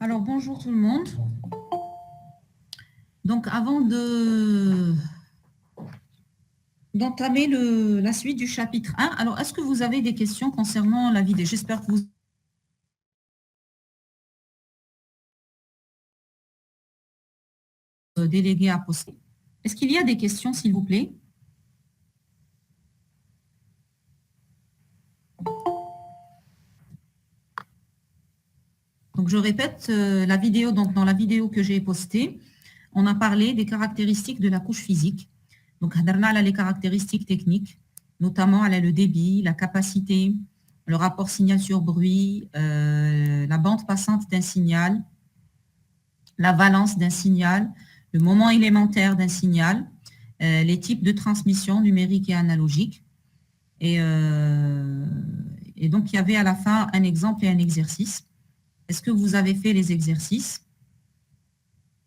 Alors, bonjour tout le monde. Donc, avant d'entamer la suite du chapitre 1, alors, est-ce que vous avez des questions concernant la vidéo? J'espère que vous délégué à poster. Est-ce qu'il y a des questions, s'il vous plaît? Donc, je répète, la vidéo, donc dans la vidéo que j'ai postée, on a parlé des caractéristiques de la couche physique. Donc, on a les caractéristiques techniques, notamment le débit, la capacité, le rapport signal sur bruit, la bande passante d'un signal, la valence d'un signal, le moment élémentaire d'un signal, les types de transmission numérique et analogique. Et donc, il y avait à la fin un exemple et un exercice. Est-ce que vous avez fait les exercices?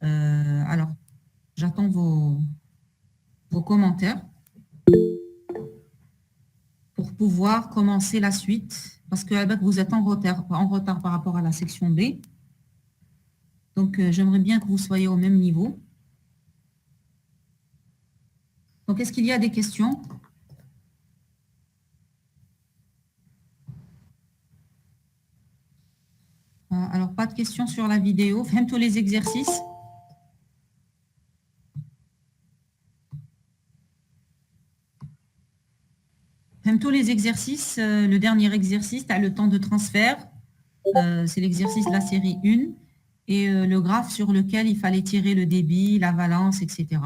Alors, j'attends vos commentaires pour pouvoir commencer la suite, parce que vous êtes en retard par rapport à la section B. Donc, j'aimerais bien que vous soyez au même niveau. Donc, est-ce qu'il y a des questions? Alors, pas de questions sur la vidéo. Même tous les exercices. Même tous les exercices. Le dernier exercice, tu as le temps de transfert. C'est l'exercice de la série 1. Et le graphe sur lequel il fallait tirer le débit, la valence, etc.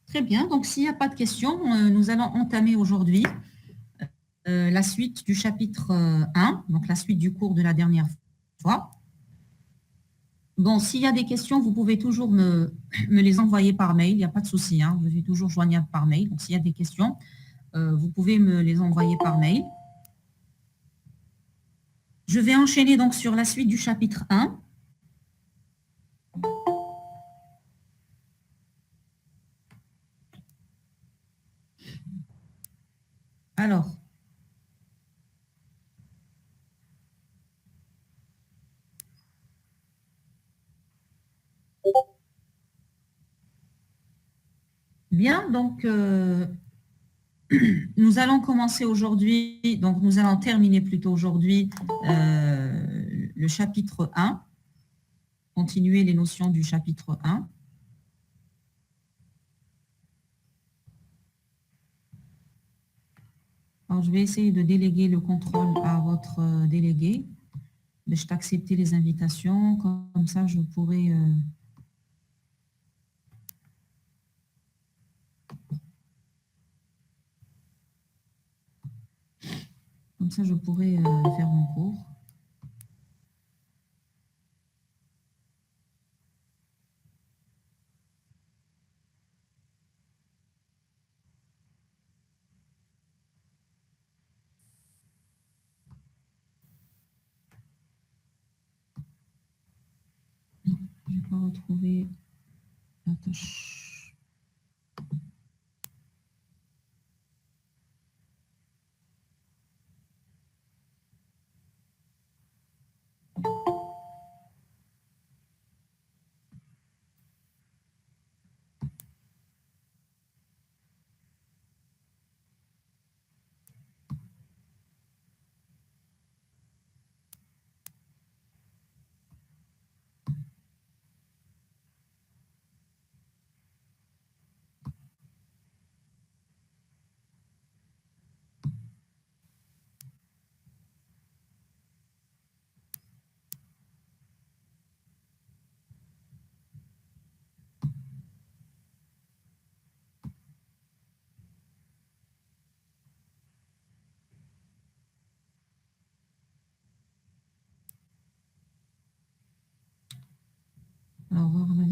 Très bien. Donc, s'il n'y a pas de questions, nous allons entamer aujourd'hui la suite du chapitre 1, donc la suite du cours de la dernière fois. Bon, s'il y a des questions, vous pouvez toujours me les envoyer par mail, il n'y a pas de souci, hein, je suis toujours joignable par mail. Donc, s'il y a des questions, vous pouvez me les envoyer par mail. Je vais enchaîner donc sur la suite du chapitre 1. Alors, bien, donc nous allons commencer aujourd'hui, donc nous allons terminer plutôt aujourd'hui le chapitre 1, continuer les notions du chapitre 1. Alors, je vais essayer de déléguer le contrôle à votre délégué. Je t'accepter les invitations, comme ça je pourrai faire mon cours. Non, je n'ai pas retrouvé la tâche.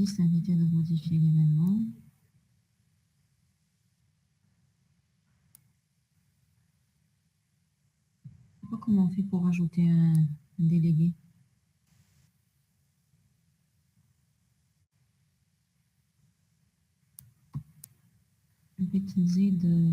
liste invité de modifier l'événement. Je ne sais pas comment on fait pour ajouter un délégué. de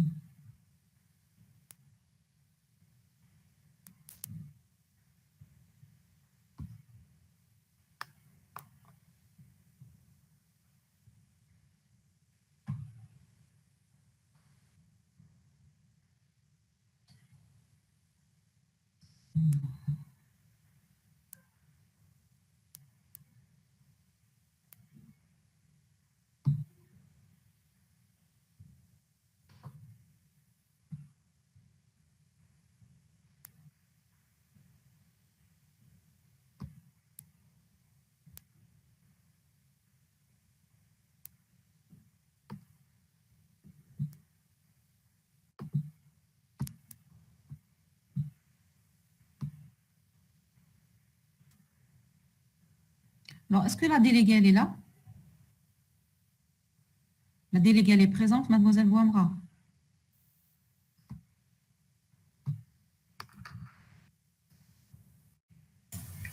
Alors, est-ce que la déléguée, elle est là? La déléguée, elle est présente, mademoiselle Bouamra?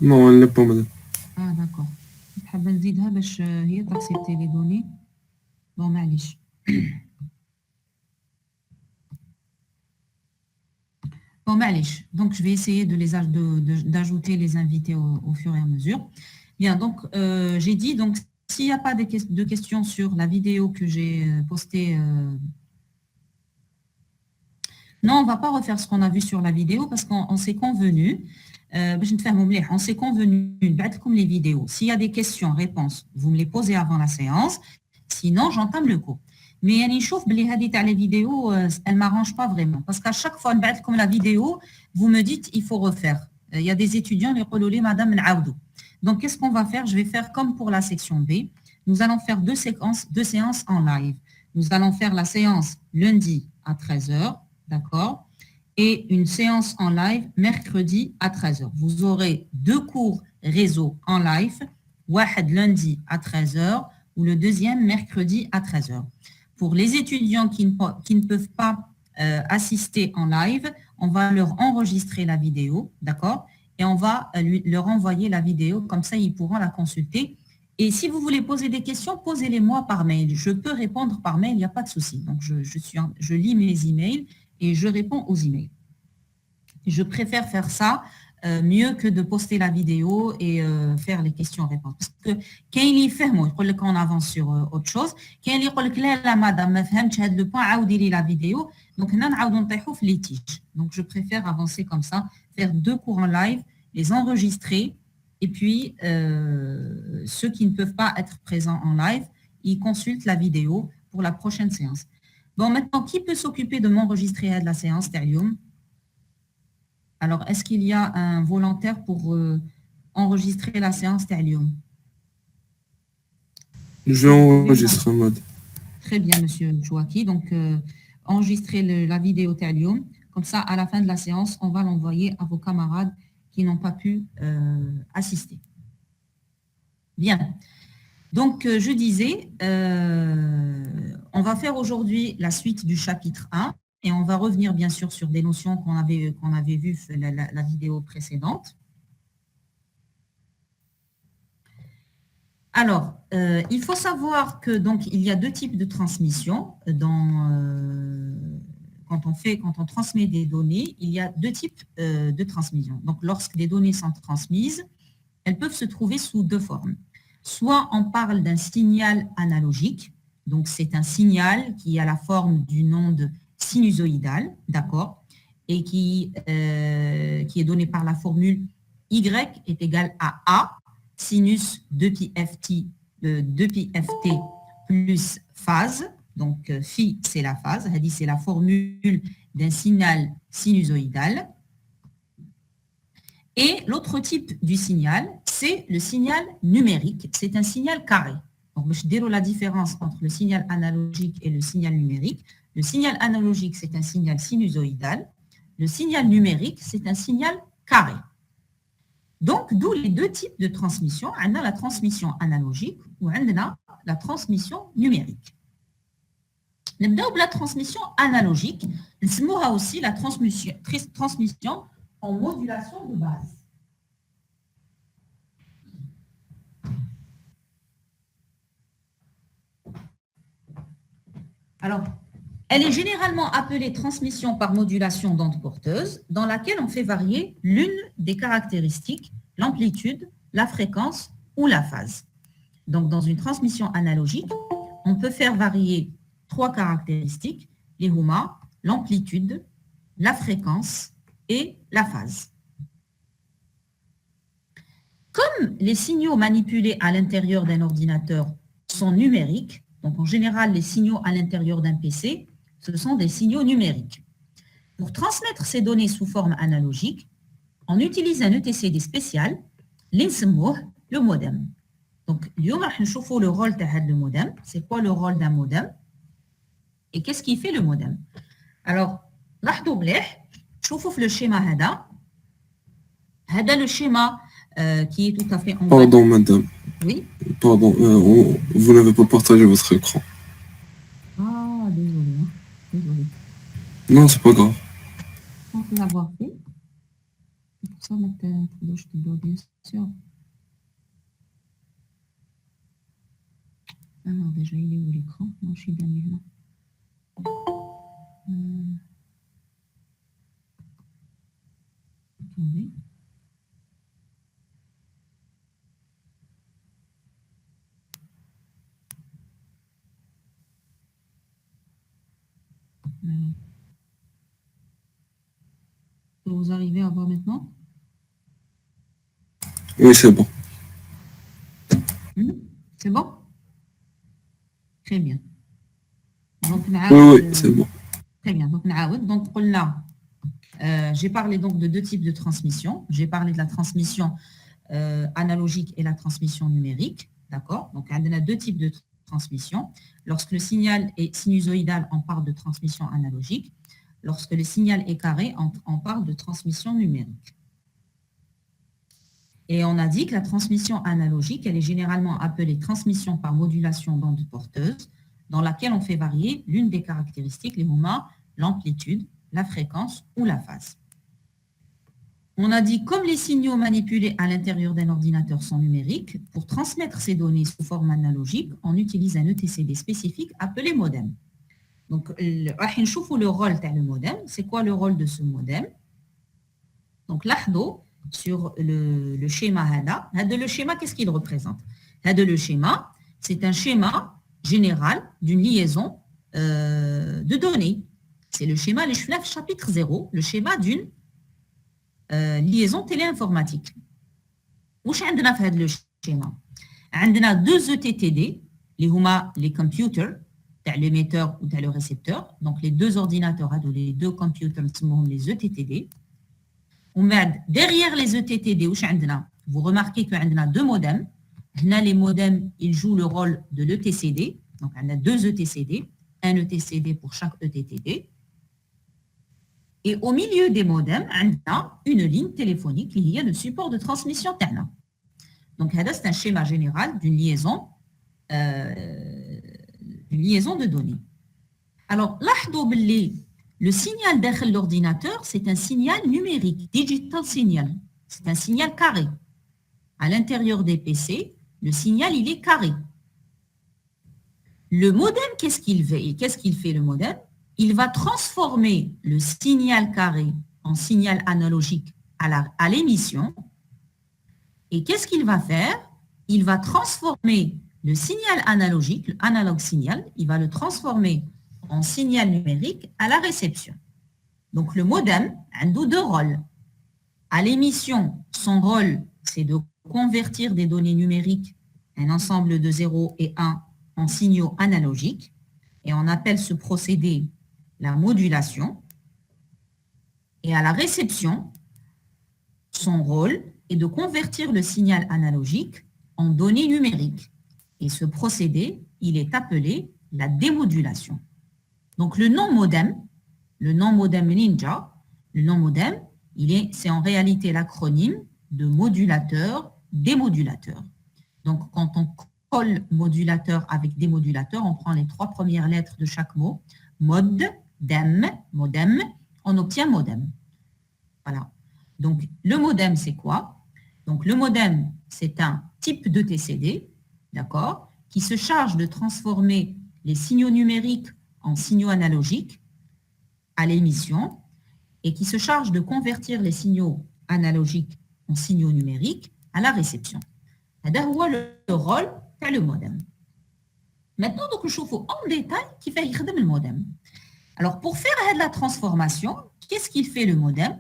Non, elle n'est pas, madame. Ah, d'accord. نحب نزيدها باش هي تاكسبتي لي دوني. بون معليش. Bon, معليش. Donc, je vais essayer d'ajouter les invités au fur et à mesure. Bien, donc, j'ai dit, donc, s'il n'y a pas de questions sur la vidéo que j'ai postée, non, on ne va pas refaire ce qu'on a vu sur la vidéo parce qu'on s'est convenu, on s'est convenu, comme les vidéos. S'il y a des questions, réponses, vous me les posez avant la séance. Sinon, j'entame le cours. Mais il chauffe les vidéos, elle ne m'arrange pas vraiment. Parce qu'à chaque fois, comme la vidéo, vous me dites il faut refaire. Il y a des étudiants, les relolés, madame N'Aoudou. Donc, qu'est-ce qu'on va faire? Je vais faire comme pour la section B. Nous allons faire deux séances en live. Nous allons faire la séance lundi à 13h, d'accord? Et une séance en live mercredi à 13h. Vous aurez deux cours réseau en live, واحد lundi à 13h ou le deuxième mercredi à 13h. Pour les étudiants qui ne peuvent pas assister en live, on va leur enregistrer la vidéo, d'accord? Et on va leur envoyer la vidéo, comme ça ils pourront la consulter. Et si vous voulez poser des questions, posez-les-moi par mail. Je peux répondre par mail, il n'y a pas de souci. Donc je lis mes emails et je réponds aux emails. Je préfère faire ça mieux que de poster la vidéo et faire les questions-réponses. Parce que quand il y fait, on avance sur autre chose. Quand il dit là, madame, le point la vidéo, donc donc je préfère avancer comme ça, faire deux cours en live, les enregistrer, et puis ceux qui ne peuvent pas être présents en live, ils consultent la vidéo pour la prochaine séance. Bon, maintenant, qui peut s'occuper de m'enregistrer à la séance Talium? Alors, est-ce qu'il y a un volontaire pour enregistrer la séance Talium? Je vais enregistrer, madame. Très bien, monsieur Chouaki. Donc, enregistrez la vidéo Talium. Comme ça, à la fin de la séance, on va l'envoyer à vos camarades qui n'ont pas pu assister. Bien. Donc, je disais, on va faire aujourd'hui la suite du chapitre 1. Et on va revenir bien sûr sur des notions qu'on avait vues la vidéo précédente. Alors, il faut savoir que donc il y a deux types de transmission. Quand on transmet des données, il y a deux types de transmission. Donc, lorsque des données sont transmises, elles peuvent se trouver sous deux formes. Soit on parle d'un signal analogique, donc c'est un signal qui a la forme d'une onde sinusoïdale, d'accord, et qui est donné par la formule Y est égal à A, sinus 2πft plus phase, donc phi c'est la phase, c'est la formule d'un signal sinusoïdal. Et l'autre type du signal, c'est le signal numérique, c'est un signal carré. Donc, je déroule la différence entre le signal analogique et le signal numérique. Le signal analogique, c'est un signal sinusoïdal. Le signal numérique, c'est un signal carré. Donc, d'où les deux types de transmission. On a la transmission analogique ou on a la transmission numérique. La transmission analogique, on a aussi la transmission en modulation de base. Alors, elle est généralement appelée transmission par modulation d'onde porteuse, dans laquelle on fait varier l'une des caractéristiques, l'amplitude, la fréquence ou la phase. Donc, dans une transmission analogique, on peut faire varier trois caractéristiques, les HUMA, l'amplitude, la fréquence et la phase. Comme les signaux manipulés à l'intérieur d'un ordinateur sont numériques, donc en général les signaux à l'intérieur d'un PC, ce sont des signaux numériques. Pour transmettre ces données sous forme analogique, on utilise un ETCD spécial, le modem. Donc, nous allons voir le rôle de modem. C'est quoi le rôle d'un modem? Et qu'est-ce qui fait le modem? Alors, regardez le schéma. C'est le schéma qui est tout à fait en bas. Pardon, madame. Oui. Pardon, vous n'avez pas partagé votre écran. Ah, désolé. Désolé. Non, c'est pas grave. On peut l'avoir fait. C'est pour ça que je te dois bien sûr. Alors, déjà, il est où l'écran? Non, je suis bien là. Attendez. Vous arrivez à voir maintenant? Oui, c'est bon. C'est bon? Très bien. Donc, oui, c'est bon. Très bien. Donc, là, j'ai parlé donc de deux types de transmission. J'ai parlé de la transmission analogique et la transmission numérique. D'accord? Donc, on a deux types de transmission. Lorsque le signal est sinusoïdal, on parle de transmission analogique. Lorsque le signal est carré, on parle de transmission numérique. Et on a dit que la transmission analogique, elle est généralement appelée transmission par modulation d'onde porteuse, dans laquelle on fait varier l'une des caractéristiques, les HUMA, l'amplitude, la fréquence ou la phase. On a dit, comme les signaux manipulés à l'intérieur d'un ordinateur sont numériques, pour transmettre ces données sous forme analogique, on utilise un ETCD spécifique appelé modem. Donc, le rôle du modem, c'est quoi le rôle de ce modem? Donc, l'ahdo, sur le schéma HADA. Le schéma, qu'est-ce qu'il représente? Le schéma, c'est un schéma général d'une liaison de données. C'est le schéma, les chapitre 0, le schéma d'une liaison téléinformatique. Où est-ce qu'on a le schéma? On a deux ETTD, les computers, l'émetteur ou le récepteur. Donc, les deux ordinateurs, les deux computers, les ETTD. Derrière les ETTD, vous remarquez qu'on a deux modems. Les modems, ils jouent le rôle de l'ETCD. Donc, on a deux ETCD, un ETCD pour chaque ETTD. Et au milieu des modems, on a une ligne téléphonique qui est le support de transmission TANA. Donc, c'est un schéma général d'une liaison de données. Alors, le signal derrière l'ordinateur, c'est un signal numérique, digital signal. C'est un signal carré. À l'intérieur des PC, le signal, il est carré. Le modem, qu'est-ce qu'il fait? Qu'est-ce qu'il fait, le modem? Il va transformer le signal carré en signal analogique à l'émission. Et qu'est-ce qu'il va faire? Il va transformer le signal analogique, l'analogue signal, il va le transformer en signal numérique à la réception. Donc, le modem a deux rôles. À l'émission, son rôle, c'est de convertir des données numériques, un ensemble de 0 et 1, en signaux analogiques. Et on appelle ce procédé la modulation. Et à la réception, son rôle est de convertir le signal analogique en données numériques. Et ce procédé, il est appelé la démodulation. Donc, le nom modem Ninja, le nom modem, c'est en réalité l'acronyme de modulateur, démodulateur. Donc, quand on colle modulateur avec démodulateur, on prend les 3 premières lettres de chaque mot. Mod, dem, modem, on obtient modem. Voilà. Donc, le modem, c'est quoi? Donc, le modem, c'est un type de TCD, d'accord, qui se charge de transformer les signaux numériques en signaux analogiques à l'émission et qui se charge de convertir les signaux analogiques en signaux numériques à la réception. C'est le rôle de le modem. Maintenant, donc, je vous en détail qui fait le modem. Alors, pour faire la transformation, qu'est-ce qu'il fait le modem?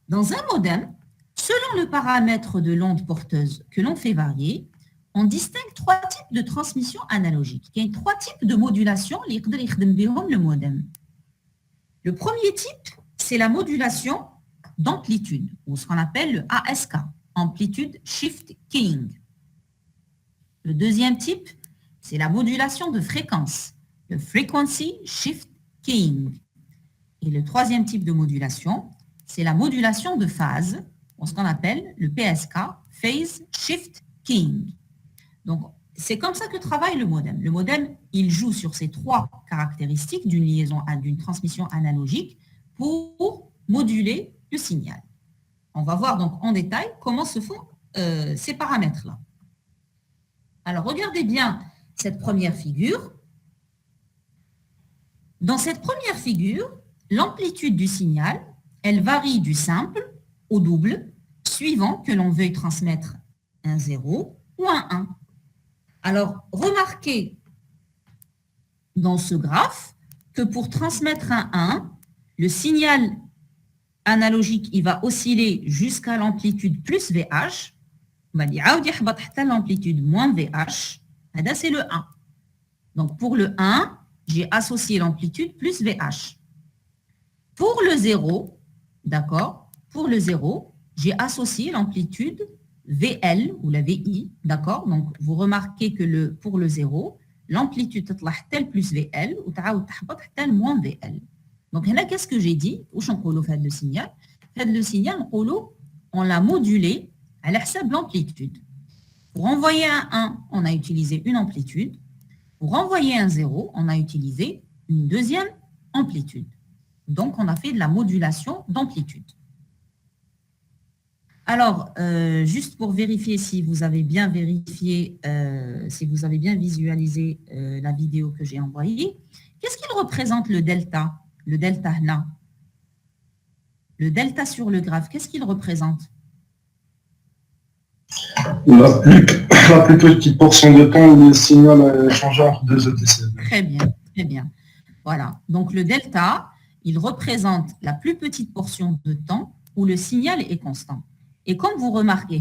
Dans un modem, selon le paramètre de l'onde porteuse que l'on fait varier, on distingue 3 types de transmission analogique. Il y a 3 types de modulation qui peuvent utiliser le modem. Le premier type, c'est la modulation d'amplitude, ou ce qu'on appelle le ASK, Amplitude Shift Keying. Le deuxième type, c'est la modulation de fréquence, le Frequency Shift Keying. Et le troisième type de modulation, c'est la modulation de phase, ou ce qu'on appelle le PSK, Phase Shift Keying. Donc, c'est comme ça que travaille le modem. Le modem, il joue sur ces 3 caractéristiques d'une liaison, d'une transmission analogique pour moduler le signal. On va voir donc en détail comment se font ces paramètres-là. Alors, regardez bien cette première figure. Dans cette première figure, l'amplitude du signal, elle varie du simple au double, suivant que l'on veuille transmettre un 0 ou un 1. Alors, remarquez dans ce graphe que pour transmettre un 1, le signal analogique, il va osciller jusqu'à l'amplitude plus VH. L'amplitude moins VH, c'est le 1. Donc, pour le 1, j'ai associé l'amplitude plus VH. Pour le 0, d'accord, pour le 0, j'ai associé l'amplitude VL ou la VI, d'accord. Donc, vous remarquez que pour le 0, l'amplitude est plus VL ou tel moins VL. Donc, là, qu'est-ce que j'ai dit? Où on fait le signal? Le signal, on l'a modulé à l'hsab l'amplitude. Pour envoyer un 1, on a utilisé une amplitude. Pour envoyer un 0, on a utilisé une deuxième amplitude. Donc, on a fait de la modulation d'amplitude. Alors, juste pour vérifier si vous avez bien vérifié, si vous avez bien visualisé la vidéo que j'ai envoyée, qu'est-ce qu'il représente le delta? Le delta là. Le delta sur le graphe, qu'est-ce qu'il représente? La plus petite portion de temps où le signal a changé entre 2 ETC. Très bien, très bien. Voilà. Donc, le delta, il représente la plus petite portion de temps où le signal est constant. Et comme vous remarquez,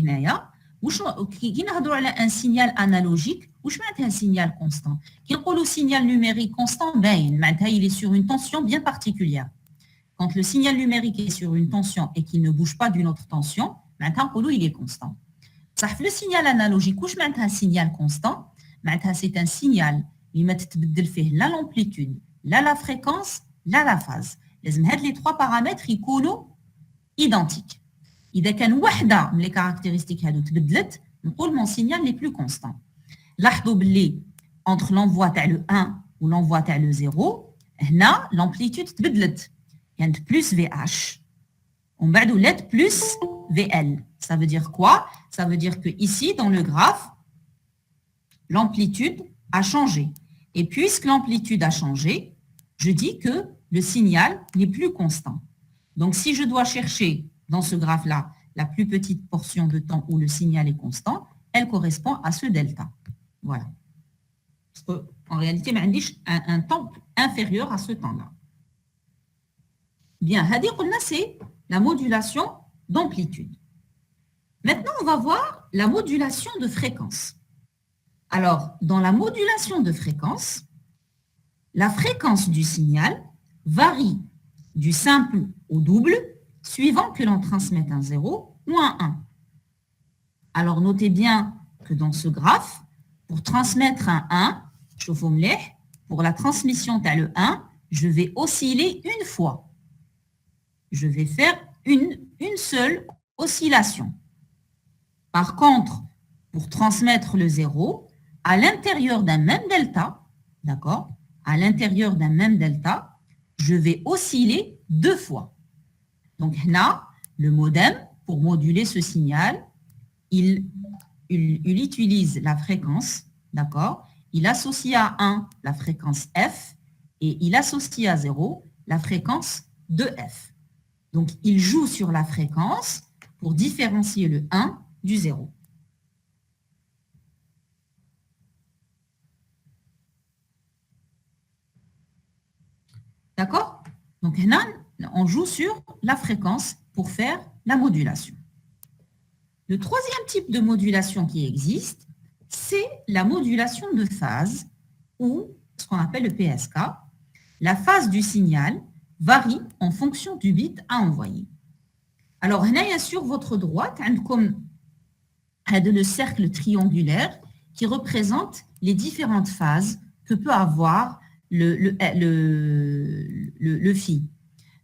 un signal analogique, un signal constant. Le signal numérique constant, il est sur une tension bien particulière. Quand le signal numérique est sur une tension et qu'il ne bouge pas d'une autre tension, il est constant. Le signal analogique, un signal constant, c'est un signal qui met là l'amplitude, là la fréquence, là la phase. Les 3 paramètres sont identiques. إذا كان واحدة من les caractéristiques هادو تبدلت نقول mon signal n'est plus constant. لاحظوا باللي entre l'envoi تاع le 1 ou l'envoi تاع le 0 هنا l'amplitude تبدلت كانت plus VH ومن بعد ولات plus VL. Ça veut dire quoi? Ça veut dire que ici dans le graphe l'amplitude a changé. Et puisque l'amplitude a changé, je dis que le signal n'est plus constant. Donc si je dois chercher dans ce graphe-là, la plus petite portion de temps où le signal est constant, elle correspond à ce delta. Voilà. Parce qu'en réalité, un temps inférieur à ce temps-là. Bien, c'est la modulation d'amplitude. Maintenant, on va voir la modulation de fréquence. Alors, dans la modulation de fréquence, la fréquence du signal varie du simple au double suivant que l'on transmette un 0 ou un 1. Alors, notez bien que dans ce graphe, pour transmettre un 1, pour la transmission de le 1, je vais osciller une fois. Je vais faire une seule oscillation. Par contre, pour transmettre le 0, à l'intérieur d'un même delta, d'accord, à l'intérieur d'un même delta, je vais osciller 2 fois. Donc, là, le modem, pour moduler ce signal, il utilise la fréquence, d'accord? Il associe à 1 la fréquence F et il associe à 0 la fréquence de F. Donc, il joue sur la fréquence pour différencier le 1 du 0. D'accord? Donc, là, on joue sur la fréquence pour faire la modulation. Le troisième type de modulation qui existe, c'est la modulation de phase ou ce qu'on appelle le PSK. La phase du signal varie en fonction du bit à envoyer. Alors, là, sur votre droite, comme le cercle triangulaire qui représente les différentes phases que peut avoir le phi.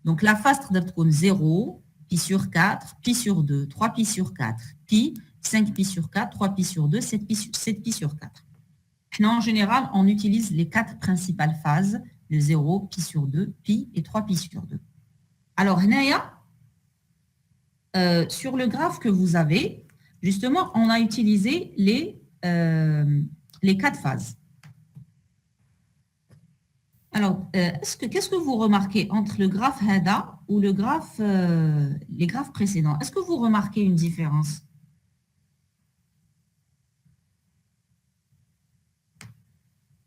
Donc, la phase comme 0, pi sur 4, pi sur 2, 3 pi sur 4, pi, 5 pi sur 4, 3 pi sur 2, 7 pi sur 4. En général, on utilise les 4 principales phases, le 0, pi sur 2, pi et 3 pi sur 2. Alors, sur le graphe que vous avez, justement, on a utilisé les 4 phases. Alors, qu'est-ce que vous remarquez entre le graphe HADA ou les graphes précédents? Est-ce que vous remarquez une différence?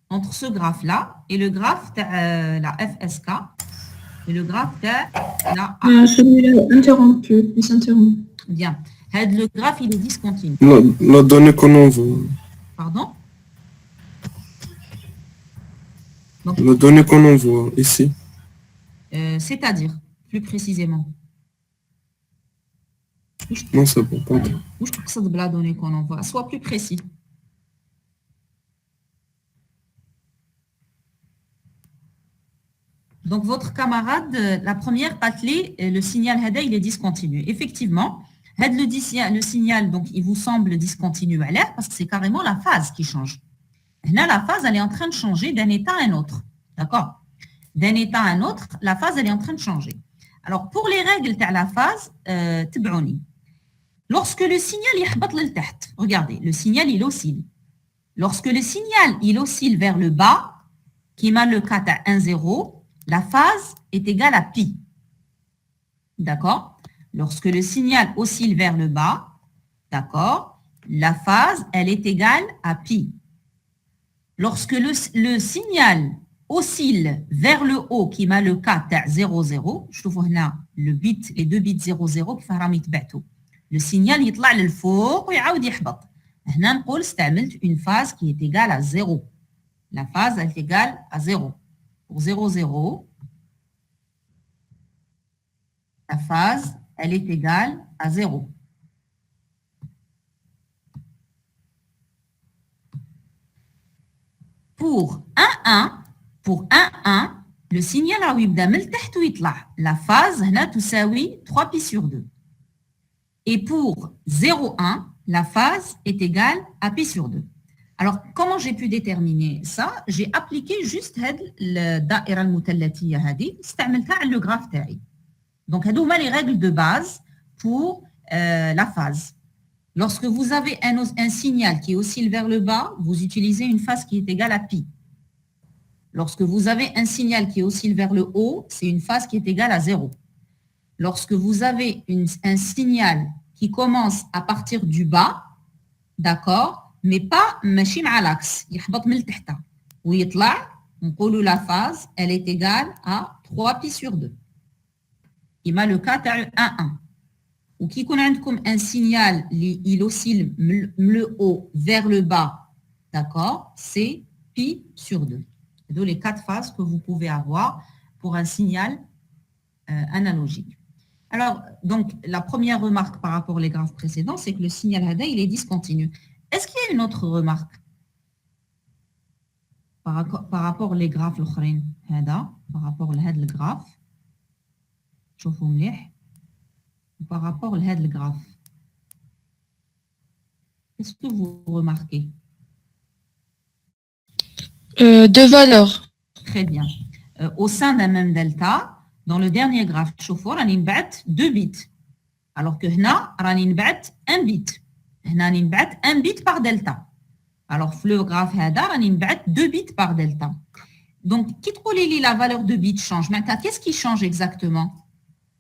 Entre ce graphe-là et le graphe de la FSK et le graphe de la... Celui-là interrompu, il s'interrompt. Bien. Le graphe, il est discontinu. La donnée qu'on envoie. Pardon? Donc, La donnée qu'on envoie ici. c'est-à-dire, plus précisément. Non, c'est bon, pardon. Où je pense que la donnée qu'on envoie, soit plus précis. Donc, votre camarade, la première patlée, le signal HADA, il est discontinu. Effectivement, le signal, donc, il vous semble discontinu à l'air parce que c'est carrément la phase qui change. Là, la phase, elle est en train de changer d'un état à un autre. D'accord? D'un état à un autre, la phase, elle est en train de changer. Alors, pour les règles de la phase, lorsque le signal est regardez, le signal, il oscille. Lorsque le signal, il oscille vers le bas, qui m'a le cas à 1, 0, la phase est égale à pi. D'accord? Lorsque le signal oscille vers le bas, d'accord, la phase, elle est égale à pi. Lorsque le signal oscille vers le haut, qui m'a le cas à 0, 0, je trouve là les deux bits 0, 0 qui font le signal يطلع للفوق ويعاود يحبط. هنا نقول استعملت une phase qui est égale à 0. La phase elle est égale à 0. Pour 0, 0, la phase, elle est égale à 0. Pour 1, 1, le signal a يبدا من التحت ويطلع. La phase هنا تساوي 3 pi sur 2. Et pour 0, 1, la phase est égale à pi sur 2. Alors, comment j'ai pu déterminer ça? J'ai appliqué juste le daïra al-mutallatiya hadi, استعملتها على le graphe تاعي. Donc, هادو هما les règles de base pour la phase. Lorsque vous avez un signal qui oscille vers le bas, vous utilisez une phase qui est égale à pi. Lorsque vous avez un signal qui oscille vers le haut, c'est une phase qui est égale à 0. Lorsque vous avez un signal qui commence à partir du bas, d'accord, mais pas ماشي مع l'axe, يحبط من التحت ويطلع, نقولوا la phase, elle est égale à 3 pi sur 2. Il m'a le cas تاع 1, 1. Ou qui يكون عندكم un signal, il oscille le haut vers le bas, d'accord, c'est pi sur 2. Donc les 4 phases que vous pouvez avoir pour un signal analogique. Alors, donc, la première remarque par rapport aux graphes précédents, c'est que le signal HADA, il est discontinu. Est-ce qu'il y a une autre remarque par rapport aux graphes l'autre HADA, par rapport à le graphe, شوفوا مليح, par rapport à le graphe. Qu'est-ce que vous remarquez? Deux valeurs. Très bien. Au sein d'un même delta, dans le dernier graphe, شوفوا راني نبعت 2 bits. Alors que هنا راني نبعت 1 bit. هنا راني نبعت 1 bit par delta. Alors le graphe هذا راني نبعت 2 bits par delta. Donc qui تقولي لي la valeur de bit change? Maintenant, qu'est-ce qui change exactement?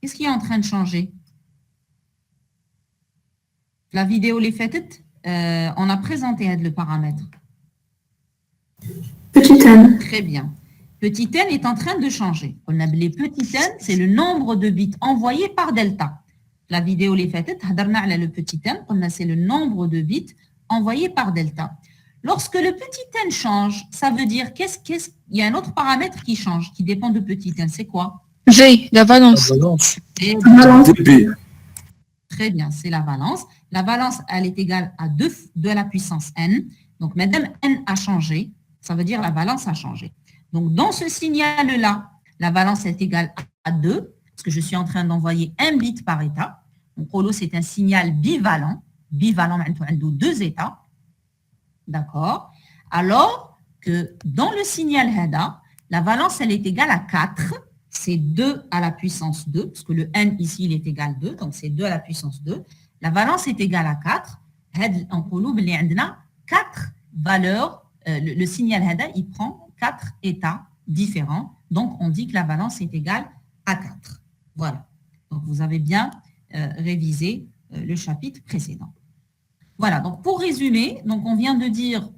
Qu'est-ce qui est en train de changer? La vidéo les faites, on a présenté le paramètre. Petit n. Très bien. Petit n est en train de changer. On a les petits n, c'est le nombre de bits envoyés par delta. La vidéo les faites, le petit n, c'est le nombre de bits envoyés par delta. Lorsque le petit n change, ça veut dire il y a un autre paramètre qui change, qui dépend de petit n. C'est quoi? V, la valence. DB. Très bien, c'est la valence. La valence, elle est égale à 2 de la puissance n. Donc, madame n a changé, ça veut dire la valence a changé. Donc, dans ce signal-là, la valence est égale à 2, parce que je suis en train d'envoyer un bit par état. Donc, Rolo, c'est un signal bivalent. Bivalent, maintenant, 2 états. D'accord? Alors que dans le signal HADA, la valence, elle est égale à 4. C'est 2 à la puissance 2, parce que le n ici, il est égal à 2, donc c'est 2 à la puissance 2. La valence est égale à 4. En Rolo, il y a 4 valeurs. Le signal HADA, il prend 4 états différents. Donc, on dit que la valence est égale à 4. Voilà. Donc, vous avez bien révisé le chapitre précédent. Voilà. Donc, pour résumer, donc on vient de dire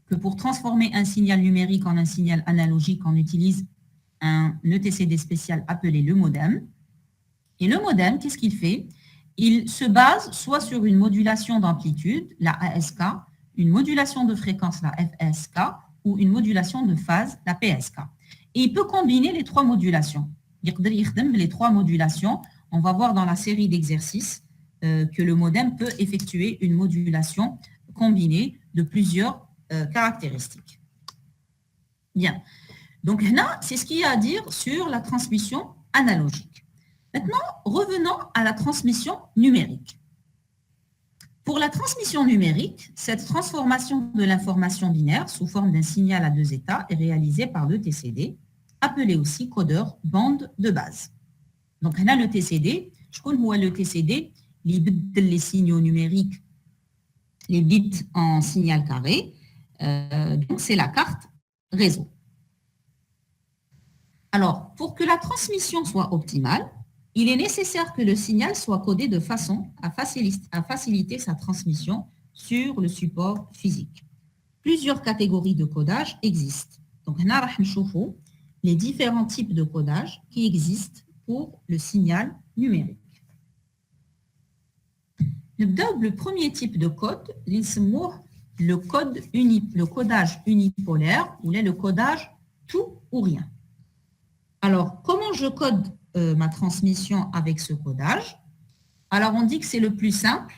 que pour transformer un signal numérique en un signal analogique, on utilise un ETCD spécial appelé le modem. Et le modem, qu'est-ce qu'il fait? Il se base soit sur une modulation d'amplitude, la ASK, une modulation de fréquence, la FSK, ou une modulation de phase, la PSK. Et il peut combiner les 3 modulations. Les 3 modulations, on va voir dans la série d'exercices que le modem peut effectuer une modulation combinée de plusieurs caractéristiques. Bien. Donc là, c'est ce qu'il y a à dire sur la transmission analogique. Maintenant, revenons à la transmission numérique. Pour la transmission numérique, cette transformation de l'information binaire sous forme d'un signal à 2 états est réalisée par le TCD, appelé aussi codeur bande de base. Donc, on a le TCD. Je connais le TCD, les signaux numériques, les bits en signal carré. Donc, c'est la carte réseau. Alors, pour que la transmission soit optimale, il est nécessaire que le signal soit codé de façon à faciliter sa transmission sur le support physique. Plusieurs catégories de codage existent. Donc, on va voir les différents types de codage qui existent pour le signal numérique. Le premier type de code, le codage unipolaire, ou le codage tout ou rien. Alors, comment je code ma transmission avec ce codage? Alors, on dit que c'est le plus simple.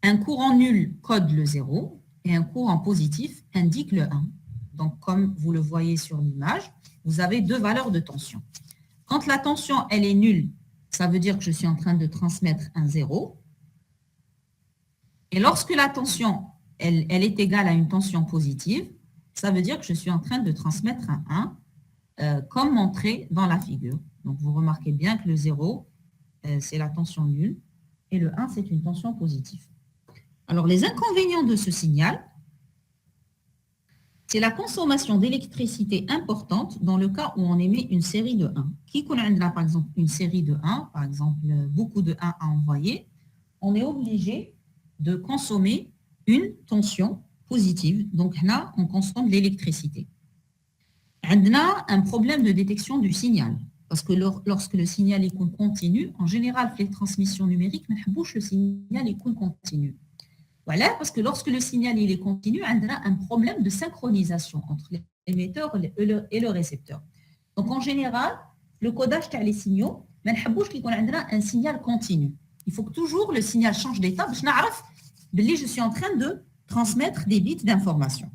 Un courant nul code le 0 et un courant positif indique le 1. Donc, comme vous le voyez sur l'image, vous avez 2 valeurs de tension. Quand la tension, elle est nulle, ça veut dire que je suis en train de transmettre un 0. Et lorsque la tension, elle est égale à une tension positive, ça veut dire que je suis en train de transmettre un 1, comme montré dans la figure. Donc, vous remarquez bien que le 0, c'est la tension nulle, et le 1, c'est une tension positive. Alors, les inconvénients de ce signal, c'est la consommation d'électricité importante dans le cas où on émet une série de 1. Qui connaît par exemple une série de 1, par exemple beaucoup de 1 à envoyer, on est obligé de consommer une tension positive. Donc là, on consomme de l'électricité. On a un problème de détection du signal. Parce que lorsque le signal est continu, en général, les transmissions numériques, le signal est continu. Voilà, parce que lorsque le signal il est continu, on a un problème de synchronisation entre l'émetteur et le récepteur. Donc en général, le codage des signaux, on a un signal continu. Il faut que toujours le signal change d'état. Je suis en train de transmettre des bits d'information.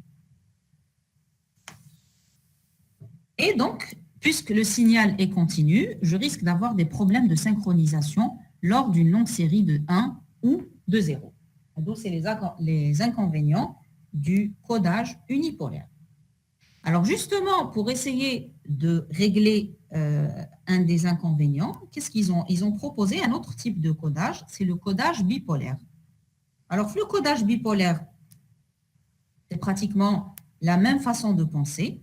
Et donc, puisque le signal est continu, je risque d'avoir des problèmes de synchronisation lors d'une longue série de 1 ou de 0. C'est les inconvénients du codage unipolaire. Alors justement, pour essayer de régler un des inconvénients, qu'est-ce qu'ils ont? Ils ont proposé un autre type de codage, c'est le codage bipolaire. Alors le codage bipolaire, c'est pratiquement la même façon de penser.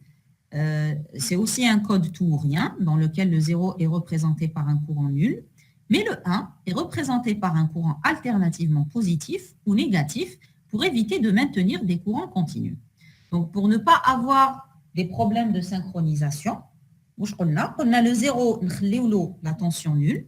C'est aussi un code tout ou rien, dans lequel le 0 est représenté par un courant nul, mais le 1 est représenté par un courant alternativement positif ou négatif pour éviter de maintenir des courants continus. Donc, pour ne pas avoir des problèmes de synchronisation, on a le 0, la tension nulle.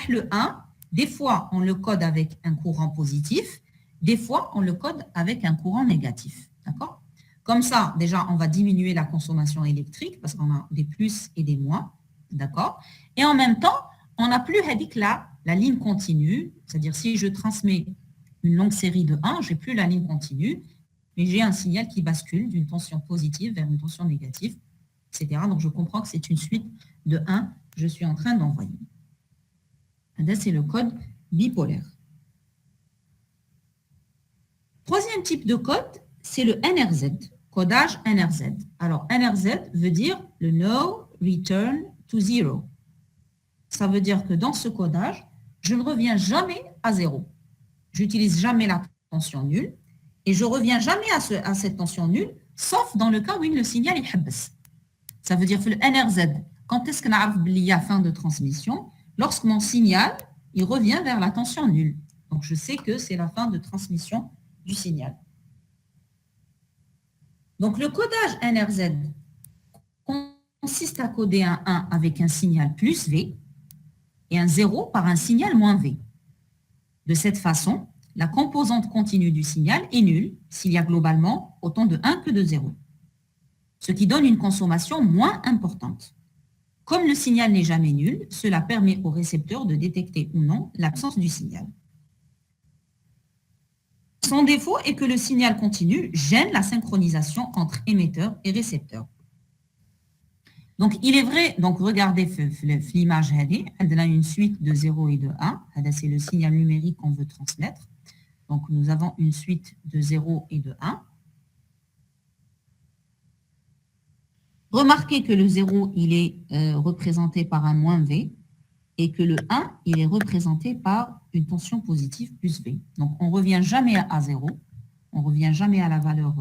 Le 1, des fois, on le code avec un courant positif, des fois, on le code avec un courant négatif. D'accord? Comme ça, déjà, on va diminuer la consommation électrique parce qu'on a des plus et des moins. D'accord? Et en même temps, on n'a plus la ligne continue, c'est-à-dire si je transmets une longue série de 1, je n'ai plus la ligne continue, mais j'ai un signal qui bascule d'une tension positive vers une tension négative, etc. Donc, je comprends que c'est une suite de 1 que je suis en train d'envoyer. C'est le code bipolaire. Troisième type de code, c'est le NRZ, codage NRZ. Alors, NRZ veut dire le No Return to Zero. Ça veut dire que dans ce codage, je ne reviens jamais à 0. J'utilise jamais la tension nulle et je ne reviens jamais à cette tension nulle, sauf dans le cas où le signal est habs. Ça veut dire que le NRZ, quand est-ce qu'on a fin de transmission? Lorsque mon signal, il revient vers la tension nulle. Donc, je sais que c'est la fin de transmission du signal. Donc, le codage NRZ consiste à coder un 1 avec un signal plus V et un 0 par un signal moins V. De cette façon, la composante continue du signal est nulle s'il y a globalement autant de 1 que de 0, ce qui donne une consommation moins importante. Comme le signal n'est jamais nul, cela permet au récepteur de détecter ou non l'absence du signal. Son défaut est que le signal continu gêne la synchronisation entre émetteur et récepteur. Donc, il est vrai, donc regardez l'image, on a une suite de 0 et de 1. C'est le signal numérique qu'on veut transmettre. Donc, nous avons une suite de 0 et de 1. Remarquez que le 0, il est représenté par un moins V et que le 1, il est représenté par une tension positive plus V. Donc, on ne revient jamais à 0. On ne revient jamais à la valeur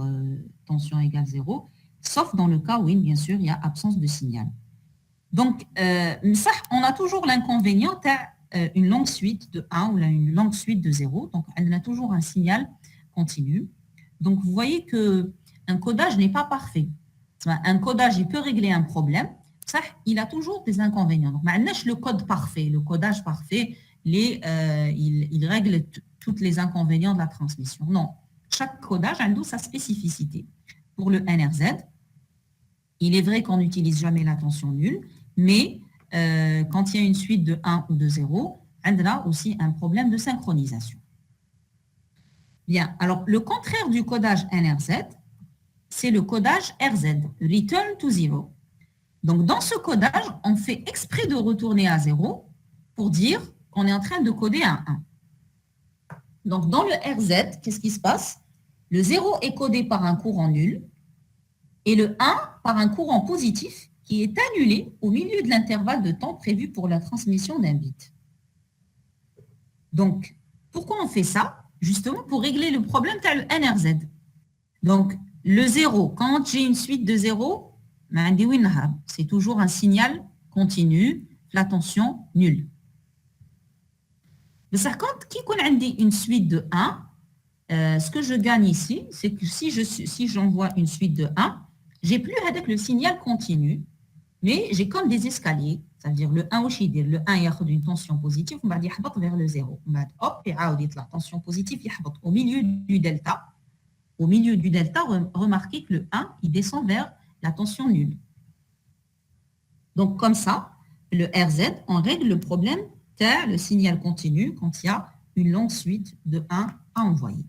tension égale 0. Sauf dans le cas où, bien sûr, il y a absence de signal. Donc, on a toujours l'inconvénient d'une longue suite de 1 ou une longue suite de 0. Donc, elle a toujours un signal continu. Donc, vous voyez qu'un codage n'est pas parfait. Un codage, il peut régler un problème. Ça, il a toujours des inconvénients. Donc, le code parfait, le codage parfait, il règle tous les inconvénients de la transmission. Non, chaque codage a sa spécificité. Pour le NRZ, il est vrai qu'on n'utilise jamais la tension nulle, mais quand il y a une suite de 1 ou de 0, on a aussi un problème de synchronisation. Bien, alors le contraire du codage NRZ, c'est le codage RZ, Return to Zero. Donc, dans ce codage, on fait exprès de retourner à 0 pour dire qu'on est en train de coder un 1. Donc, dans le RZ, qu'est-ce qui se passe? Le 0 est codé par un courant nul et le 1 par un courant positif qui est annulé au milieu de l'intervalle de temps prévu pour la transmission d'un bit. Donc, pourquoi on fait ça? Justement pour régler le problème de le NRZ. Donc, le 0, quand j'ai une suite de 0, c'est toujours un signal continu, la tension nulle. Mais ça, quand j'ai une suite de 1, ce que je gagne ici, c'est que si j'envoie une suite de 1, j'ai plus avec le signal continu, mais j'ai comme des escaliers, c'est-à-dire le 1 le 1 il y a une tension positive, on va dire vers le 0. Hop, et la tension positive au milieu du delta. Au milieu du delta, remarquez que le 1, il descend vers la tension nulle. Donc, comme ça, le RZ, on règle le problème le signal continu quand il y a une longue suite de 1 à envoyer.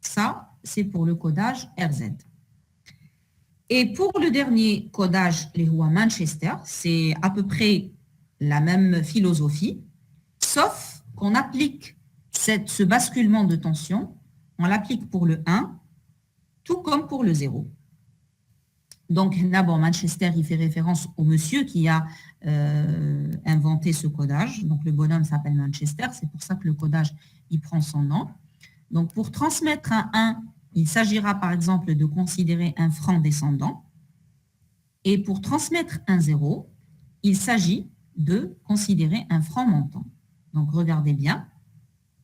Ça, c'est pour le codage RZ. Et pour le dernier codage, les Hua Manchester, c'est à peu près la même philosophie, sauf qu'on applique ce basculement de tension, on l'applique pour le 1, tout comme pour le 0. Donc, là, bon, Manchester, il fait référence au monsieur qui a inventé ce codage. Donc, le bonhomme s'appelle Manchester. C'est pour ça que le codage, il prend son nom. Donc, pour transmettre un 1, il s'agira par exemple de considérer un franc descendant. Et pour transmettre un 0, il s'agit de considérer un franc montant. Donc, regardez bien.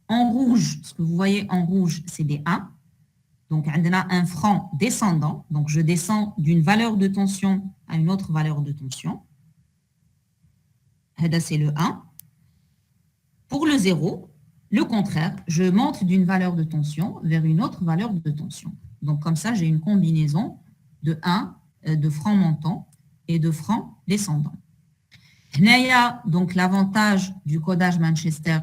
En rouge, ce que vous voyez en rouge, c'est des 1. Donc, on a un franc descendant. Donc, je descends d'une valeur de tension à une autre valeur de tension. C'est le 1. Pour le 0, le contraire, je monte d'une valeur de tension vers une autre valeur de tension. Donc, comme ça, j'ai une combinaison de 1, de francs montants et de francs descendants. Donc, l'avantage du codage Manchester,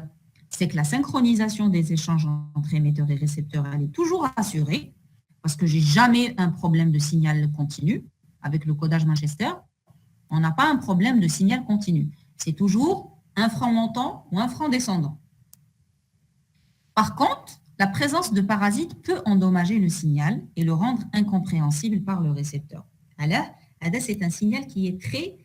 c'est que la synchronisation des échanges entre émetteurs et récepteurs, elle est toujours assurée, parce que je n'ai jamais un problème de signal continu. Avec le codage Manchester, on n'a pas un problème de signal continu. C'est toujours un franc montant ou un franc descendant. Par contre, la présence de parasites peut endommager le signal et le rendre incompréhensible par le récepteur. Alors, c'est un signal qui est très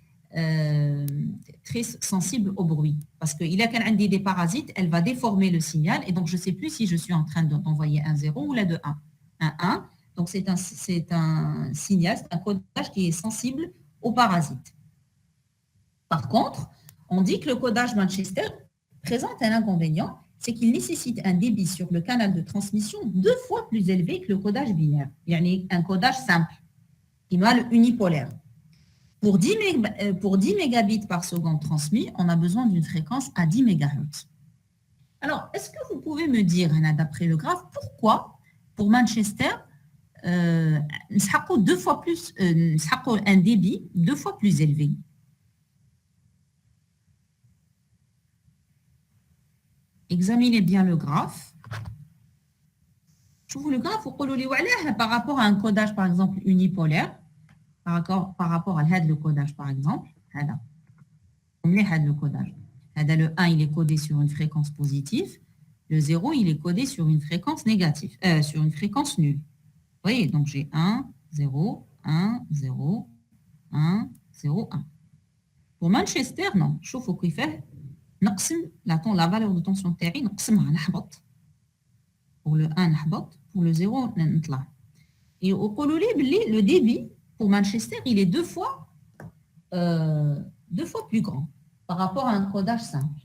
sensible au bruit. Parce qu'il a quand des parasites, elle va déformer le signal et donc je ne sais plus si je suis en train d'envoyer un 0 ou là de 1. Un 1, donc c'est un signal, c'est un codage qui est sensible aux parasites. Par contre, on dit que le codage Manchester présente un inconvénient, c'est qu'il nécessite un débit sur le canal de transmission 2 fois plus élevé que le codage binaire. Il y a un codage simple, qui va le unipolaire. Pour 10 mégabits par seconde transmis, on a besoin d'une fréquence à 10 MHz. Alors, est-ce que vous pouvez me dire, d'après le graphe, pourquoi, pour Manchester, nous avons un débit 2 fois plus élevé? Examinez bien le graphe. Je vous le graphe, par rapport à un codage, par exemple, unipolaire, par rapport à le codage, par exemple, le codage. Le 1, il est codé sur une fréquence positive. Le 0, il est codé sur une fréquence négative, sur une fréquence nulle. Vous voyez, donc j'ai 1, 0, 1, 0, 1, 0, 1. Pour Manchester, non. Je trouve qu'il fait la valeur de tension تاعي نقسمها نحبط. Pour le 1, نحبط. Pour le 0, نطلع. Et le débit pour Manchester, il est 2 fois plus grand par rapport à un codage simple.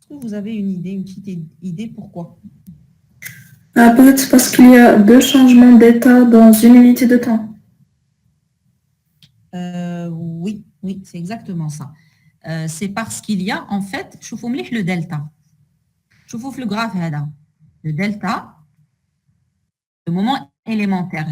Est-ce que vous avez une petite idée pourquoi? Peut-être parce qu'il y a 2 changements d'état dans une unité de temps. Oui, c'est exactement ça. C'est parce qu'il y a, en fait, je vous montre le delta. Je vous le graphe, le delta, le moment élémentaire.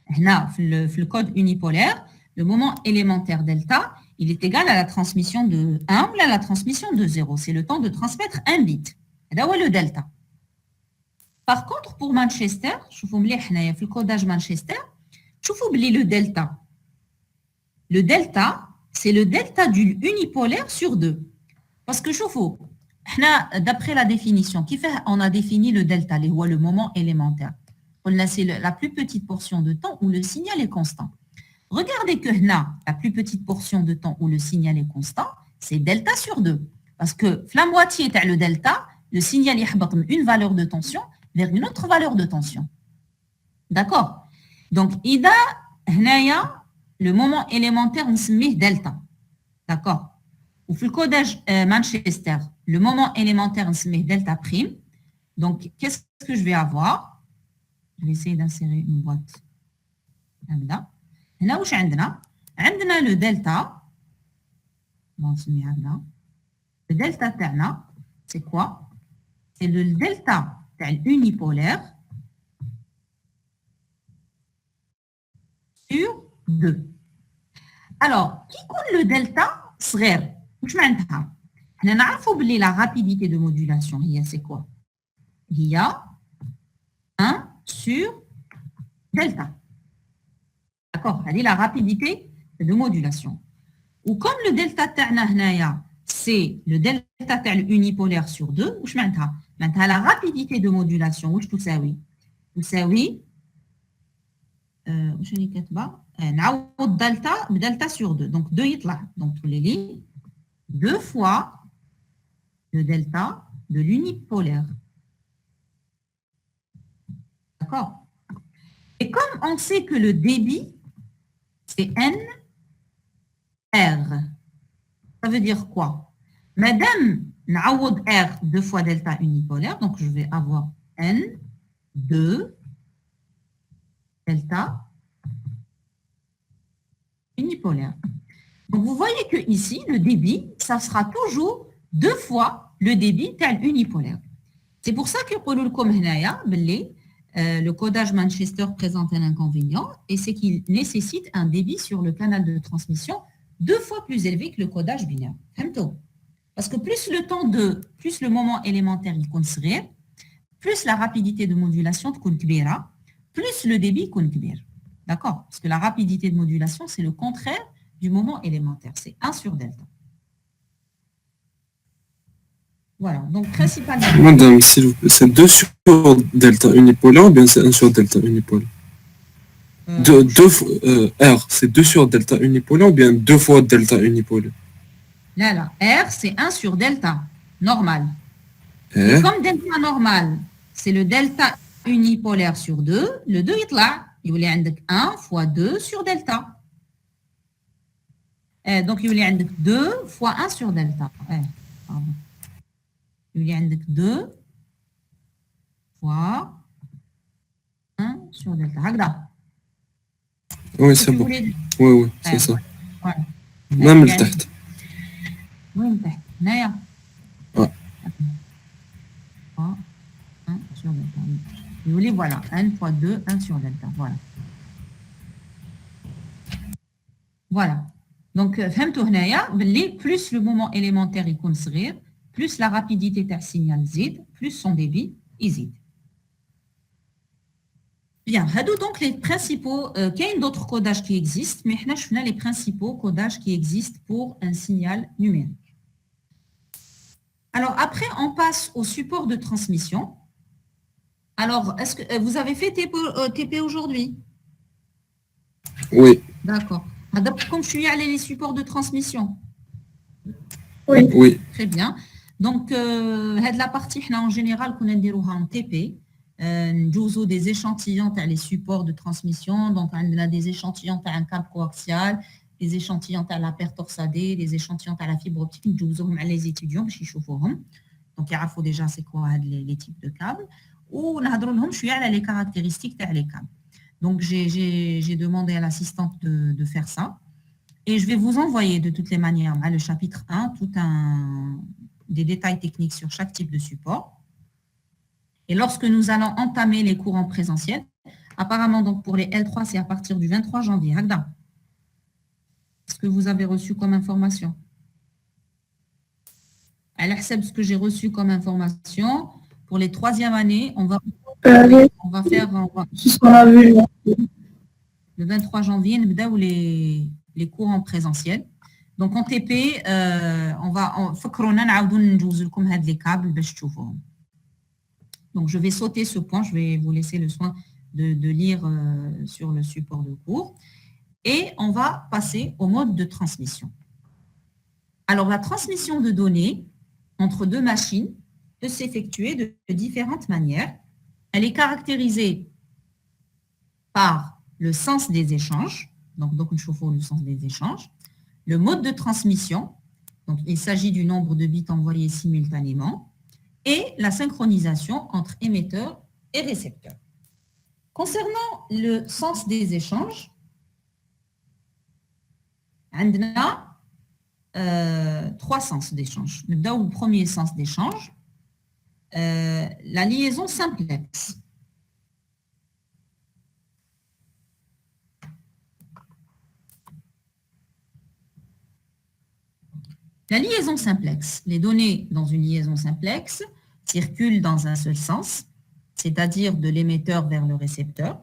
Le code unipolaire, le moment élémentaire delta, il est égal à la transmission de 1 ou à la transmission de 0. C'est le temps de transmettre un bit. C'est le delta. Par contre, pour Manchester, je vous montre le codage Manchester, je vous montre le delta. Le delta, c'est le delta du unipolaire sur 2. Parce que, d'après la définition, on a défini le delta, le moment élémentaire. C'est la plus petite portion de temps où le signal est constant. Regardez que la plus petite portion de temps où le signal est constant, c'est delta sur 2. Parce que la moitié est le delta, le signal est une valeur de tension vers une autre valeur de tension. D'accord? Donc, il y a le moment élémentaire, on se met delta. D'accord? Ou le codage Manchester, le moment élémentaire, on se met delta prime. Donc, qu'est-ce que je vais avoir? Je vais essayer d'insérer une boîte. Là, où je suis, le delta. Bon, on se met là. Le delta terna, c'est quoi? C'est le delta unipolaire sur 2. Alors, qui compte le delta صغير? واش معناتها؟ حنا نعرفوا بلي la rapidité de modulation c'est quoi? Il y a 1 sur delta. D'accord? C'est la rapidité de modulation. Ou comme le delta تاعنا هنايا c'est le delta unipolaire sur 2. Ou la rapidité de modulation. Où tout ça, oui. Tout ça, oui. نعوض delta sur 2. Donc 2 يطلع. Donc tous les lignes. 2 fois le delta de l'unipolaire. D'accord? Et comme on sait que le débit, c'est N, R. Ça veut dire quoi? Madame, نعوض R 2 fois delta unipolaire. Donc je vais avoir N, 2, delta unipolaire. Donc, vous voyez que ici, le débit, ça sera toujours 2 fois le débit tel unipolaire. C'est pour ça que le codage Manchester présente un inconvénient et c'est qu'il nécessite un débit sur le canal de transmission 2 fois plus élevé que le codage binaire. Parce que plus le moment élémentaire il compte plus la rapidité de modulation compte plus le débit compte. D'accord? Parce que la rapidité de modulation, c'est le contraire du moment élémentaire. C'est 1 sur delta. Voilà. Donc, principalement... Madame, s'il vous plaît, c'est 2 sur delta unipolaire ou bien c'est 1 sur delta unipolaire? R, c'est 2 sur delta unipolaire ou bien 2 fois delta unipolaire? Là. R, c'est 1 sur delta, normal. Et Et comme delta normal, c'est le delta unipolaire sur 2, le 2 il y a 1 fois 2 sur delta. Donc, il y a 2 fois 1 sur delta. Il y a 2 fois 1 sur delta. oui, c'est bon. Oui, c'est ça. Voilà. Même le تحت. Oui, le تحت. هنايا. Ouais. 1 sur delta. يولي voilà, 1 fois 2, 1 sur delta. Voilà. Voilà. Donc, فهمتوا هنايا باللي plus le moment élémentaire يكون صغير, plus la rapidité تاع signal زيد, plus son débit يزيد. Bien, هادو donc les principaux, il y a d'autres codages qui existent, mais حنا شفنا les principaux codages qui existent pour un signal numérique. Alors après, on passe au support de transmission. Alors, est-ce que vous avez fait TP aujourd'hui? Oui, D'accord. Comme je suis allé les supports de transmission. oui. Très bien. Donc, la partie, en général, qu'on a en TP, nous des échantillons à les supports de transmission. Donc, on a des échantillons à un câble coaxial, des échantillons à la paire torsadée, des échantillons à la fibre optique. Nous avons les étudiants, donc il faut déjà c'est quoi les types de câbles. Ou je suis allé les caractéristiques des câbles. Donc, j'ai demandé à l'assistante de faire ça. Et je vais vous envoyer de toutes les manières le chapitre 1, des détails techniques sur chaque type de support. Et lorsque nous allons entamer les cours en présentiel, apparemment donc pour les L3, c'est à partir du 23 janvier. Ce que vous avez reçu comme information. À l'HSEB, ce que j'ai reçu comme information, pour les 3e années, on va faire le 23 janvier, les cours en présentiel. Donc en TP, on va les câbles. Donc je vais sauter ce point, je vais vous laisser le soin de lire sur le support de cours. Et on va passer au mode de transmission. Alors la transmission de données entre deux machines peut s'effectuer de différentes manières. Elle est caractérisée par le sens des échanges, donc nous chauffons le sens des échanges, le mode de transmission, donc il s'agit du nombre de bits envoyés simultanément, et la synchronisation entre émetteur et récepteur. Concernant le sens des échanges, on a 3 sens d'échange. Le premier sens d'échange, la liaison simplex. La liaison simplex. Les données dans une liaison simplex circulent dans un seul sens, c'est-à-dire de l'émetteur vers le récepteur.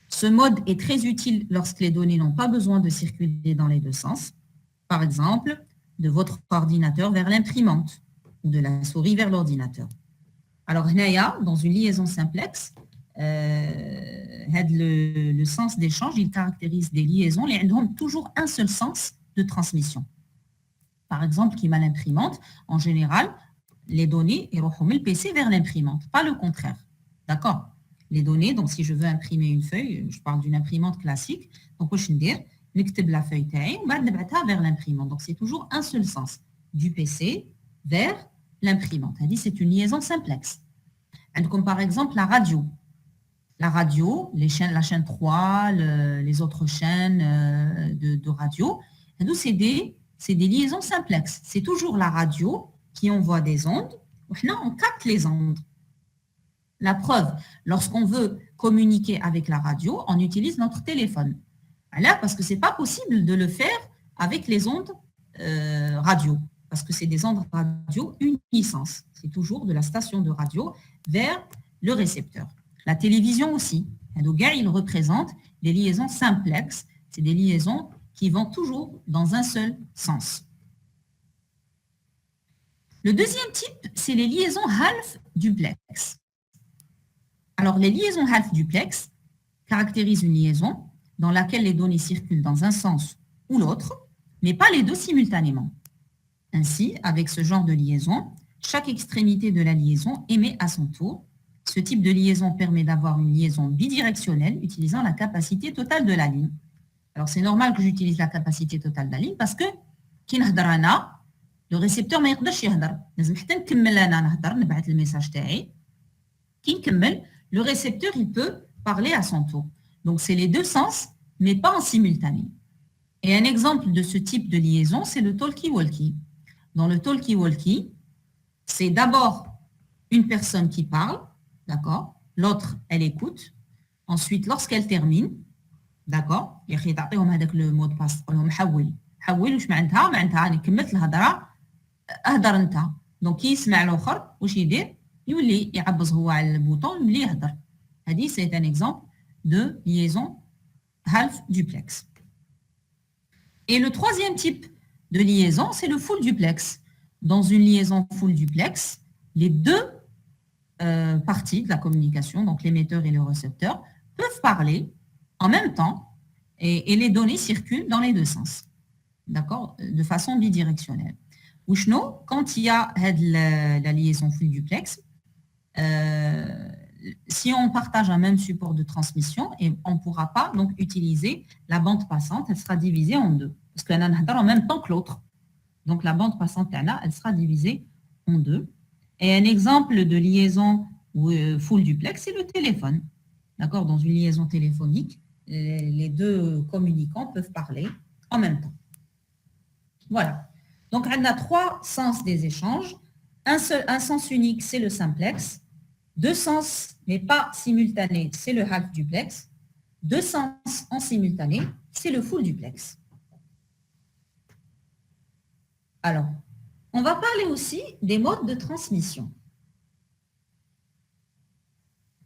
Ce mode est très utile lorsque les données n'ont pas besoin de circuler dans les deux sens. Par exemple, de votre ordinateur vers l'imprimante ou de la souris vers l'ordinateur. Alors, dans une liaison simplexe, le sens d'échange, il caractérise des liaisons qui ont toujours un seul sens de transmission. Par exemple, qui m'a l'imprimante, en général, les données iront le PC vers l'imprimante, pas le contraire. D'accord? Les données, donc si je veux imprimer une feuille, je parle d'une imprimante classique, donc je vais dire, نكتب la feuille تاعي وبعد نبعثها vers l'imprimante. Donc c'est toujours un seul sens, du PC vers l'imprimante. C'est une liaison simplexe. Comme par exemple la radio. La radio, la chaîne 3, les autres chaînes de radio, c'est des liaisons complexes. C'est toujours la radio qui envoie des ondes. On capte les ondes. La preuve, lorsqu'on veut communiquer avec la radio, on utilise notre téléphone. Là, parce que ce n'est pas possible de le faire avec les ondes radio, parce que c'est des ondes radio unisens. C'est toujours de la station de radio vers le récepteur. La télévision aussi. Il représente des liaisons complexes. C'est des liaisons qui vont toujours dans un seul sens. Le deuxième type, c'est les liaisons half-duplex. Alors, les liaisons half-duplex caractérisent une liaison dans laquelle les données circulent dans un sens ou l'autre, mais pas les deux simultanément. Ainsi, avec ce genre de liaison, chaque extrémité de la liaison émet à son tour. Ce type de liaison permet d'avoir une liaison bidirectionnelle utilisant la capacité totale de la ligne. Alors, c'est normal que j'utilise la capacité totale de la ligne parce que le récepteur ما يقدرش يهضر. لازم حتى نكمل انا نهضر نبعث الميساج تاعي. كي نكمل, le récepteur il peut parler à son tour. Donc, c'est les deux sens, mais pas en simultané. Et un exemple de ce type de liaison, c'est le talkie-walkie. Dans le talkie-walkie, c'est d'abord une personne qui parle, d'accord? L'autre, elle écoute. Ensuite, lorsqu'elle termine, d'accord? le mot de passe, حول واش معناتها معناتها كملت الهضره اهضر انت دونك كي يسمع الاخر واش يدير يولي يعبز هو على البوطون يولي يهضر. هذه c'est un exemple de liaison half duplex. Et le troisième type de liaison, c'est le full duplex. Dans une liaison full duplex, les deux parties de la communication, donc l'émetteur et le récepteur, peuvent parler en même temps et les données circulent dans les deux sens. D'accord? De façon bidirectionnelle. Ou quand il y a la liaison full duplex, si on partage un même support de transmission, et on ne pourra pas donc utiliser la bande passante, elle sera divisée en deux. Parce qu'elle a en même temps que l'autre. Donc la bande passante, elle sera divisée en deux. Et un exemple de liaison full duplex, c'est le téléphone. D'accord? Dans une liaison téléphonique, les deux communicants peuvent parler en même temps. Voilà. Donc, on a trois sens des échanges. Un sens unique, c'est le simplex. Deux sens, mais pas simultanés, c'est le half duplex. Deux sens en simultané, c'est le full duplex. Alors, on va parler aussi des modes de transmission.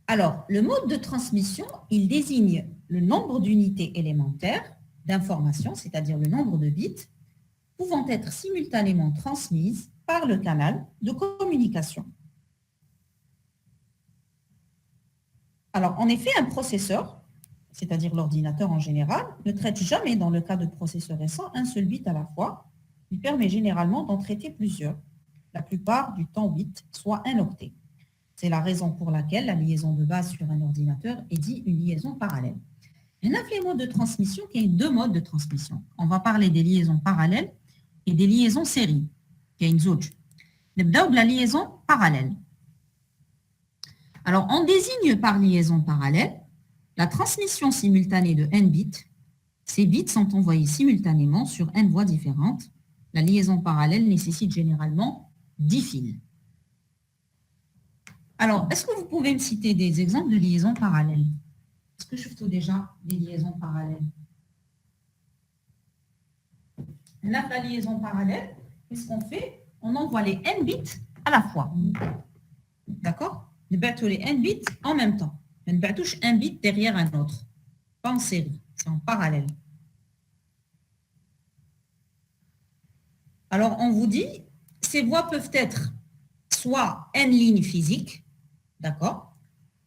Alors, le mode de transmission, il désigne le nombre d'unités élémentaires d'information, c'est-à-dire le nombre de bits, pouvant être simultanément transmises par le canal de communication. Alors, en effet, un processeur, c'est-à-dire l'ordinateur en général, ne traite jamais, dans le cas de processeurs récents, un seul bit à la fois. Il permet généralement d'en traiter plusieurs, la plupart du temps 8, soit un octet. C'est la raison pour laquelle la liaison de base sur un ordinateur est dit une liaison parallèle. Il y a les modes de transmission, qui ont deux modes de transmission. On va parler des liaisons parallèles et des liaisons séries, qui est une zouj. D'abord, la liaison parallèle. Alors, on désigne par liaison parallèle la transmission simultanée de n bits. Ces bits sont envoyés simultanément sur n voies différentes. La liaison parallèle nécessite généralement 10 fils. Alors, est-ce que vous pouvez me citer des exemples de liaisons parallèles? Est-ce que je fais déjà des liaisons parallèles? Là, la liaison parallèle, qu'est-ce qu'on fait? On envoie les n bits à la fois. D'accord? Nous battons les n bits en même temps. On ne touche un bit derrière un autre. Pas en série, c'est en parallèle. Alors, on vous dit, ces voies peuvent être soit n lignes physiques, d'accord,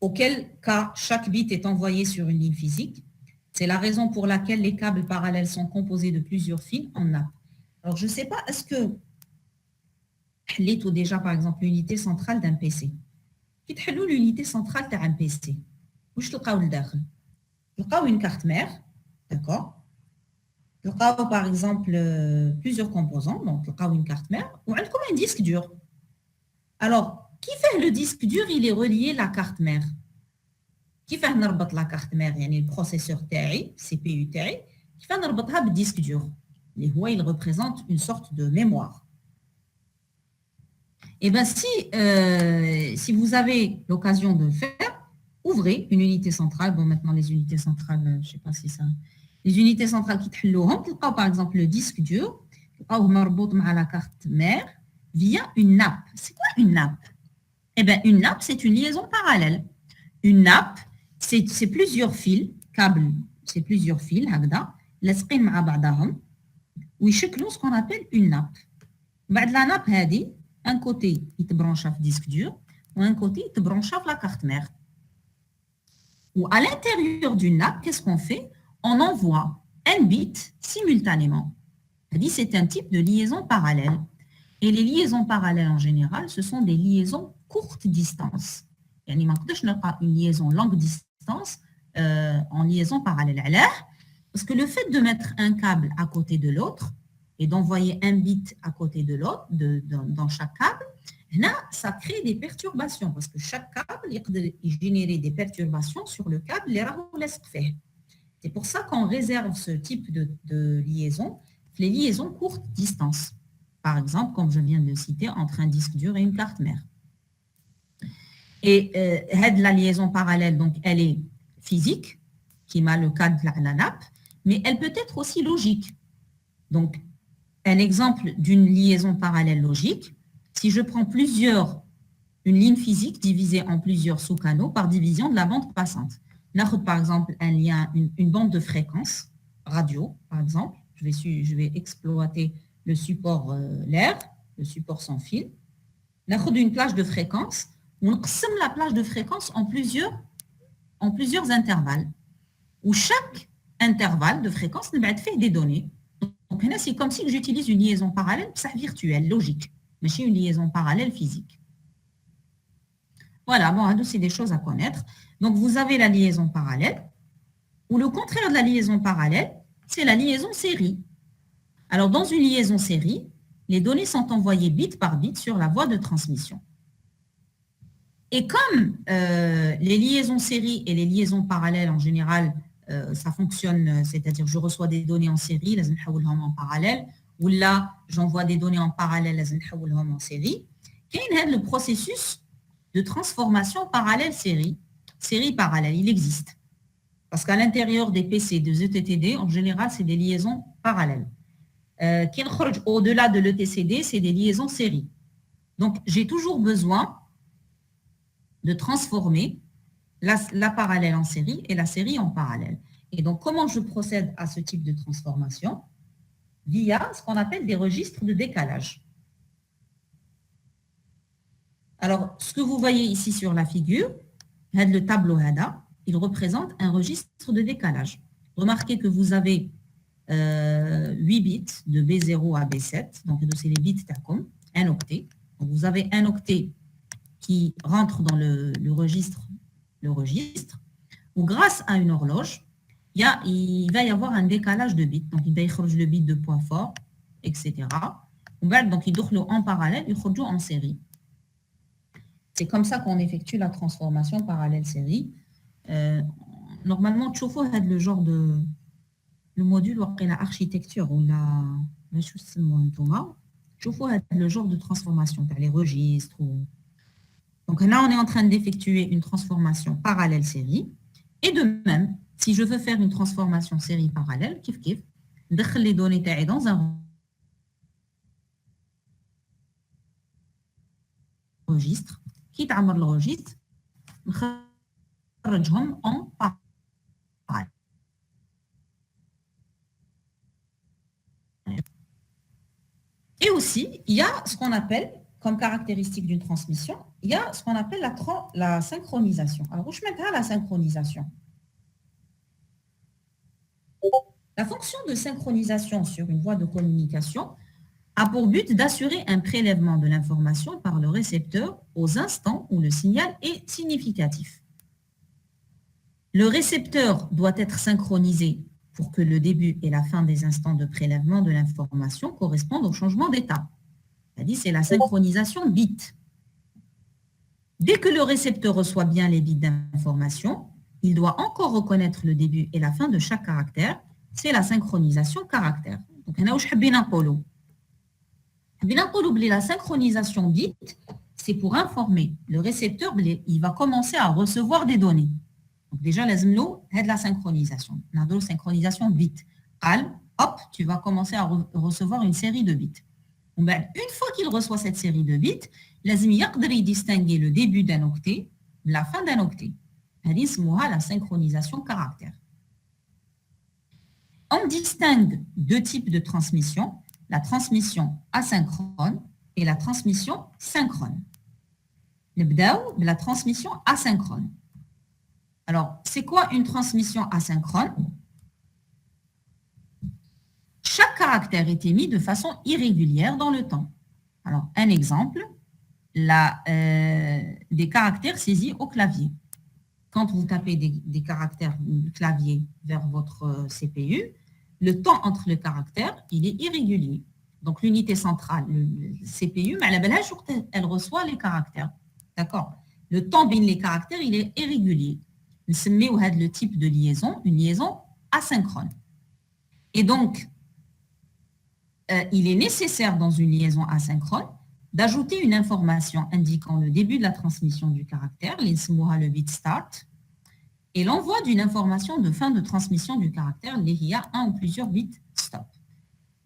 auquel cas chaque bit est envoyé sur une ligne physique. C'est la raison pour laquelle les câbles parallèles sont composés de plusieurs fils en nappe. Alors, je ne sais pas, est-ce que حليتوا déjà, par exemple, l'unité centrale d'un PC. كي تحلوا l'unité centrale d'un PC, واش تلقاو لداخل؟ تلقاو une carte mère, d'accord. تلقاو par exemple plusieurs composants, donc تلقاو une carte mère, وعندكم un disque dur. Alors, qui fait le disque dur, il est relié à la carte mère. Qui fait نربط la carte mère, يعني le processeur تاعي, CPU تاعي, qui fait نربطها بالدisque dur. اللي هو il représente une sorte de mémoire. Et bien, si vous avez l'occasion de le faire, ouvrez une unité centrale. Bon, maintenant, les unités centrales, je ne sais pas si ça... Les unités centrales qui تحلوهم, par exemple le disque dur, مربوط مع la carte mère via une nappe. C'est quoi une nappe? Eh bien, une nappe, c'est une liaison parallèle. Une nappe, c'est plusieurs fils, câbles, c'est plusieurs fils, هكذا, لاصقين مع بعضهم, ويشكلوا ce qu'on appelle une nappe. بعد la nappe هذه, un côté, il te branche à disque dur, ou un côté, il te branche à la carte mère. Ou à l'intérieur d'une nappe, qu'est-ce qu'on fait? On envoie un bit simultanément. C'est un type de liaison parallèle. Et les liaisons parallèles en général, ce sont des liaisons courte distance. يعني ما نقدرش نلقى une liaison longue distance en liaison parallèle. Parce que le fait de mettre un câble à côté de l'autre et d'envoyer un bit à côté de l'autre, dans chaque câble, là, ça crée des perturbations parce que chaque câble il génère des perturbations sur le câble. C'est pour ça qu'on réserve ce type de liaison, les liaisons courte distance. Par exemple, comme je viens de le citer, entre un disque dur et une carte mère. Et la liaison parallèle, donc, elle est physique, qui m'a le cas de la nappe, mais elle peut être aussi logique. Donc, un exemple d'une liaison parallèle logique, si je prends une ligne physique divisée en plusieurs sous-canaux par division de la bande passante. Par exemple, un lien, une bande de fréquence, radio, par exemple. Je vais exploiter le support l'air, le support sans fil. Une plage de fréquence. On somme la plage de fréquence en plusieurs intervalles. Où chaque intervalle de fréquence fait des données. Donc, c'est comme si j'utilise une liaison parallèle virtuelle, logique, mais c'est une liaison parallèle physique. Voilà, bon, c'est des choses à connaître. Donc, vous avez la liaison parallèle, ou le contraire de la liaison parallèle, c'est la liaison série. Alors, dans une liaison série, les données sont envoyées bit par bit sur la voie de transmission. Et comme les liaisons série et les liaisons parallèles en général, ça fonctionne, c'est-à-dire je reçois des données en série, لازم نحولهم en parallèle, ou là, j'envoie des données en parallèle, لازم نحولهم en série. كاين هذا le processus de transformation série parallèle, il existe. Parce qu'à l'intérieur des PC de ETTD, en général, c'est des liaisons parallèles. Au-delà de l'ETCD, c'est des liaisons série. Donc, j'ai toujours besoin de transformer la parallèle en série et la série en parallèle. Et donc, comment je procède à ce type de transformation? Via ce qu'on appelle des registres de décalage. Alors, ce que vous voyez ici sur la figure, le tableau HADA, il représente un registre de décalage. Remarquez que vous avez 8 bits de B0 à B7, donc c'est les bits TACOM, un octet. Donc, vous avez un octet qui rentre dans le registre, où grâce à une horloge, il va y avoir un décalage de bits. Donc, il va y avoir le bit de point fort, etc. Donc, il doit en parallèle, il doit en série. C'est comme ça qu'on effectue la transformation parallèle-série. Normalement, tu vois le genre de le module ou l'architecture ou tu vois le genre de transformation, les registres. Donc là, on est en train d'effectuer une transformation parallèle-série. Et de même, si je veux faire une transformation série parallèle, kif, ندخل les données dans un registre. Qui تعمر le registre, نخرجهم en parallèle. Et Et aussi, il y a ce qu'on appelle, comme caractéristique d'une transmission, il y a ce qu'on appelle la synchronisation. Alors, je mettrai la synchronisation. La fonction de synchronisation sur une voie de communication a pour but d'assurer un prélèvement de l'information par le récepteur aux instants où le signal est significatif. Le récepteur doit être synchronisé pour que le début et la fin des instants de prélèvement de l'information correspondent au changement d'état. C'est-à-dire, c'est la synchronisation bit. Dès que le récepteur reçoit bien les bits d'information, il doit encore reconnaître le début et la fin de chaque caractère. C'est la synchronisation caractère. Donc, la synchronisation bit, c'est pour informer le récepteur, il va commencer à recevoir des données. Donc déjà, la synchronisation. La synchronisation bit. Hop, tu vas commencer à recevoir une série de bits. Une fois qu'il reçoit cette série de bits, il doit distinguer le début d'un octet de la fin d'un octet. C'est la synchronisation caractère. On distingue deux types de transmission, la transmission asynchrone et la transmission synchrone. La transmission asynchrone. Alors, c'est quoi une transmission asynchrone? Chaque caractère est émis de façon irrégulière dans le temps. Alors, un exemple, des caractères saisis au clavier. Quand vous tapez des caractères du clavier vers votre CPU, le temps entre le caractère, il est irrégulier. Donc, l'unité centrale, le CPU, elle reçoit les caractères. D'accord? Le temps bien les caractères, il est irrégulier. Le type de liaison, une liaison asynchrone. Et donc, il est nécessaire dans une liaison asynchrone d'ajouter une information indiquant le début de la transmission du caractère, le bit start, et l'envoi d'une information de fin de transmission du caractère, il y a un ou plusieurs bits stop.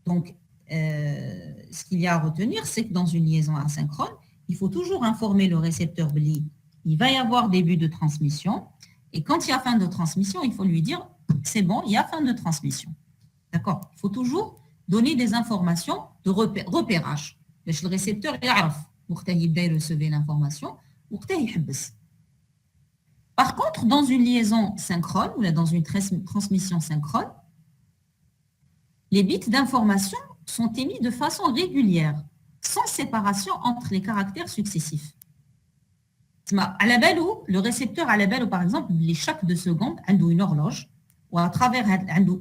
Donc, ce qu'il y a à retenir, c'est que dans une liaison asynchrone, il faut toujours informer le récepteur BLI, il va y avoir début de transmission, et quand il y a fin de transmission, il faut lui dire, c'est bon, il y a fin de transmission. D'accord? Il faut toujours donner des informations de repérage. Le récepteur, il recevoir l'information, par contre, dans une liaison synchrone, ou dans une transmission synchrone, les bits d'information sont émis de façon régulière, sans séparation entre les caractères successifs. À la belle où le récepteur, à la belle où, par exemple, chaque 2 secondes, il a une horloge, ou à travers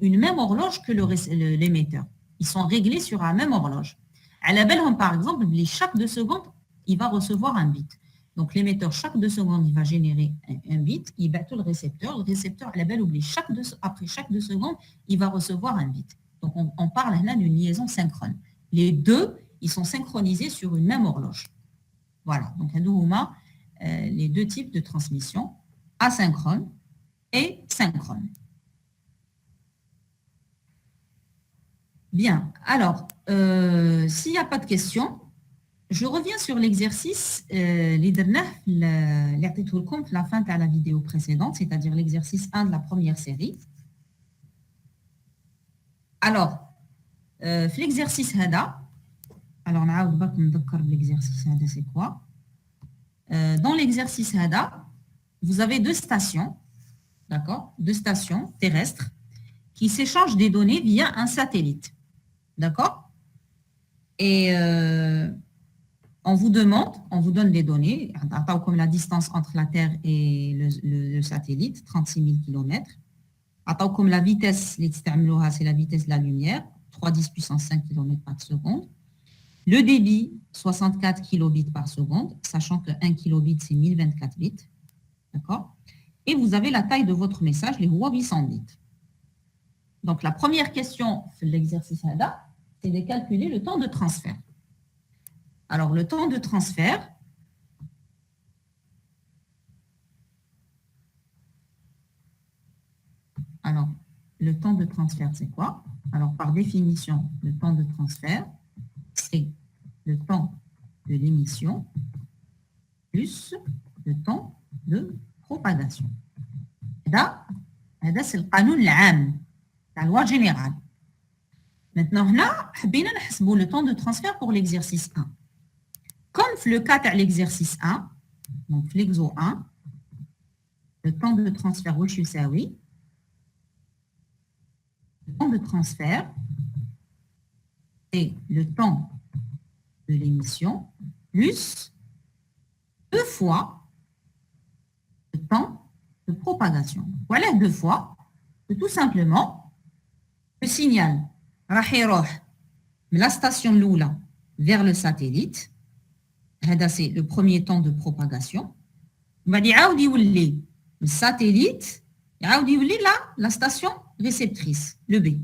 une même horloge que l'émetteur. Ils sont réglés sur la même horloge. À la belle, par exemple, chaque 2 secondes, il va recevoir un bit. Donc, l'émetteur, chaque 2 secondes, il va générer un bit, il bat tout le récepteur. Le récepteur, à la belle, après chaque 2 secondes, il va recevoir un bit. Donc, on parle là d'une liaison synchrone. Les deux, ils sont synchronisés sur une même horloge. Voilà. Donc, les deux types de transmission, asynchrone et synchrone. Bien. Alors, s'il n'y a pas de questions, je reviens sur l'exercice la fin de la vidéo précédente, c'est-à-dire l'exercice 1 de la première série. Alors, l'exercice HADA, alors l'exercice HADA, c'est quoi? Dans l'exercice HADA, vous avez 2 stations, d'accord? 2 stations terrestres qui s'échangent des données via un satellite, d'accord? Et on vous donne des données, comme la distance entre la Terre et le satellite, 36 000 km. Comme la vitesse, c'est la vitesse de la lumière, 3,10 puissance 5 km par seconde. Le débit, 64 kilobits par seconde, sachant que 1 kilobit, c'est 1024 bits. D'accord? Et vous avez la taille de votre message, les 800 bits. Donc, la première question de l'exercice HADA, c'est de calculer le temps de transfert. Alors, le temps de transfert, alors, le temps de transfert, c'est quoi? Alors, par définition, le temps de transfert, c'est le temps de l'émission plus le temps de propagation. C'est le canon l'âme, la loi générale. Maintenant, on a le temps de transfert pour l'exercice 1. Comme le cas de l'exercice 1, donc l'exo 1, le temps de transfert, le temps de transfert, c'est le temps de l'émission plus 2 fois le temps de propagation. Voilà 2 fois, c'est tout simplement le signal de la station Lula vers le satellite. C'est le premier temps de propagation. On va dire le satellite, la station réceptrice, le B.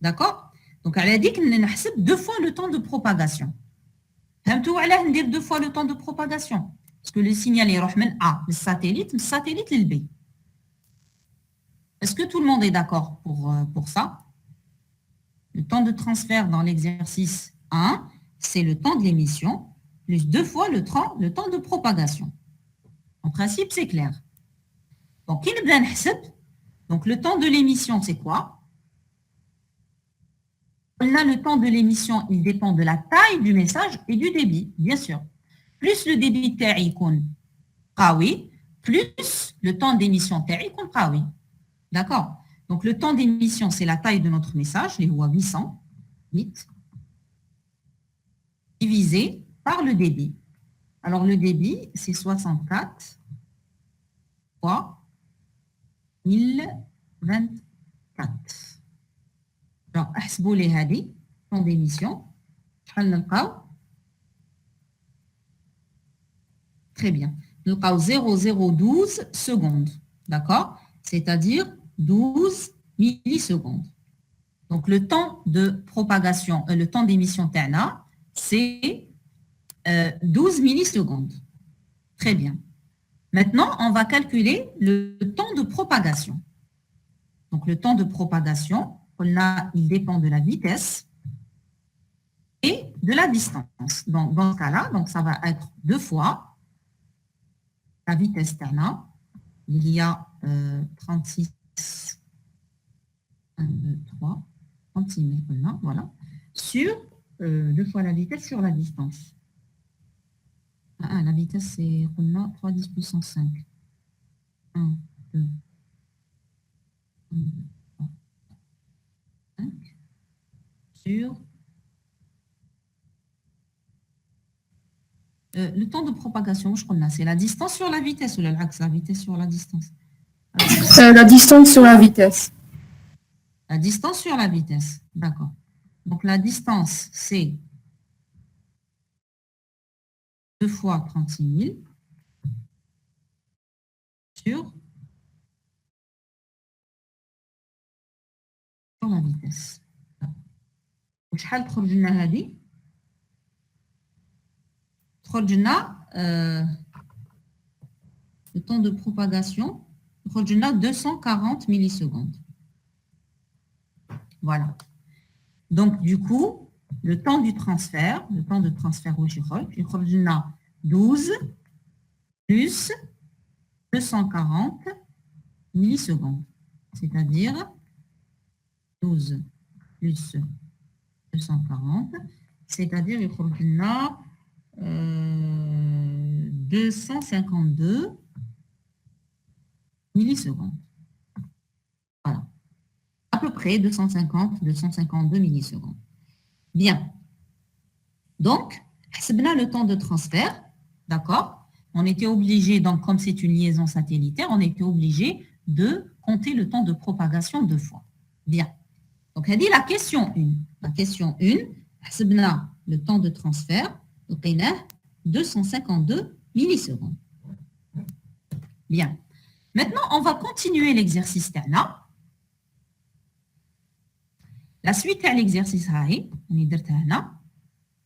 D'accord? Donc, elle a dit qu'on a 2 fois le temps de propagation. Elle a dit 2 fois le temps de propagation. Parce que le signal est A, le satellite, le B. Est-ce que tout le monde est d'accord pour ça? Le temps de transfert dans l'exercice 1, c'est le temps de l'émission, plus 2 fois le temps de propagation. En principe, c'est clair. Donc, le temps de l'émission, c'est quoi? On a le temps de l'émission, il dépend de la taille du message et du débit, bien sûr. Plus le débit ta'ikun qawi, plus le temps d'émission ta'ikun qawi. D'accord? Donc, le temps d'émission, c'est la taille de notre message, les 800 bits, divisé par le débit. Alors, le débit, c'est 64 fois 1024. Alors, احسبوا لي هذه temps d'émission. شحال نلقاو؟ Très bien. Nous avons 0012 secondes. D'accord? C'est-à-dire 12 millisecondes. Donc, le temps de propagation, le temps d'émission TANA, c'est 12 millisecondes. Très bien. Maintenant, on va calculer le temps de propagation. Donc, le temps de propagation, il dépend de la vitesse et de la distance. Donc, dans ce cas-là, donc ça va être 2 fois la vitesse TANA. Il y a 36, 1, 2, 3, 36 000, voilà, sur 2 fois la vitesse sur la distance. La vitesse, c'est 3 10 puissance 5. 1, 2, 3, 5, sur le temps de propagation, je crois, c'est la distance sur la vitesse ou la vitesse sur la distance? La distance sur la vitesse. La distance sur la vitesse, d'accord. Donc, la distance, c'est 2 fois 36 000 sur la vitesse. وشحال تخرج لنا هذه؟ تخرج لنا le temps de propagation, تخرج لنا 240 millisecondes. Voilà. Donc, du coup, le temps de transfert au Chirol, il y a 12 plus 240 millisecondes. C'est-à-dire 12 plus 240, c'est-à-dire il y a 252 millisecondes. Voilà. À peu près 252 millisecondes. Bien. Donc, c'est bien le temps de transfert, d'accord? On était obligé, donc comme c'est une liaison satellitaire, on était obligé de compter le temps de propagation 2 fois. Bien. Donc, elle dit la question 1. La question 1, c'est bien le temps de transfert, donc 252 millisecondes. Bien. Maintenant, on va continuer l'exercice TANA. La suite à l'exercice هاي اللي درتها هنا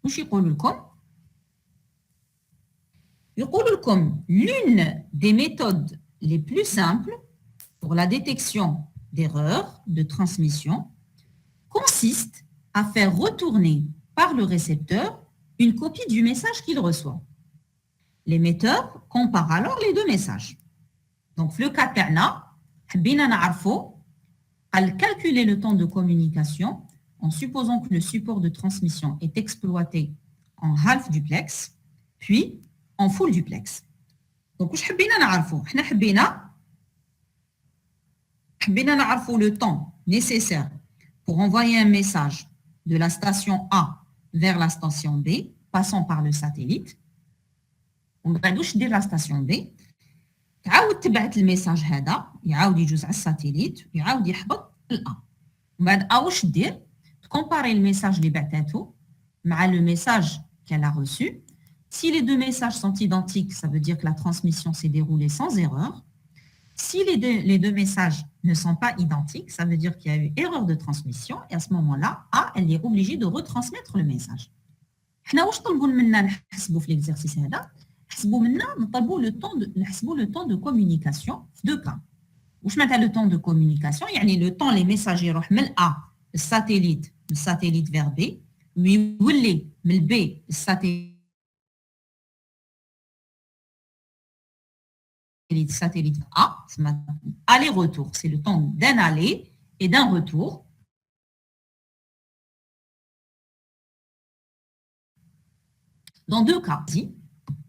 واش يقول لكم؟ يقول لكم l'une des méthodes les plus simples pour la détection d'erreurs de transmission consiste à faire retourner par le récepteur une copie du message qu'il reçoit. L'émetteur compare alors les 2 messages. Donc, le cas تاعنا حبينا نعرفوا, à calculer le temps de communication en supposant que le support de transmission est exploité en half duplex, puis en full duplex. Donc, واش حبينا نعرفوا؟ احنا حبينا نعرفوا le temps nécessaire pour envoyer un message de la station A vers la station B, passant par le satellite. ومن بعد واش دير la station B؟ تعاود تبعت الميساج هذا، يعاود يجوز على الساتيليت ويعاود يحبط للA. ومن بعد A واش دير؟ تكومباري الميساج اللي بعثاته مع le message qu'elle a reçu. Si les deux messages sont identiques, ça veut dire que la transmission s'est déroulée sans erreur. Si les deux messages ne sont pas identiques, ça veut dire qu'il y a eu erreur de transmission. Et à ce moment-là, A, elle est obligée de retransmettre le message. حنا واش طلبوا منا نحسبوا في l'exercice هذا؟ نحسبوا منا نطلبوا le temps de communication في deux cas. واش معناتها le temps de communication؟ يعني le temps les messages يروح من A الساتellite vers B ويولي من B الساتellite A, aller-retour, c'est le temps d'un aller et d'un retour. Dans deux cas,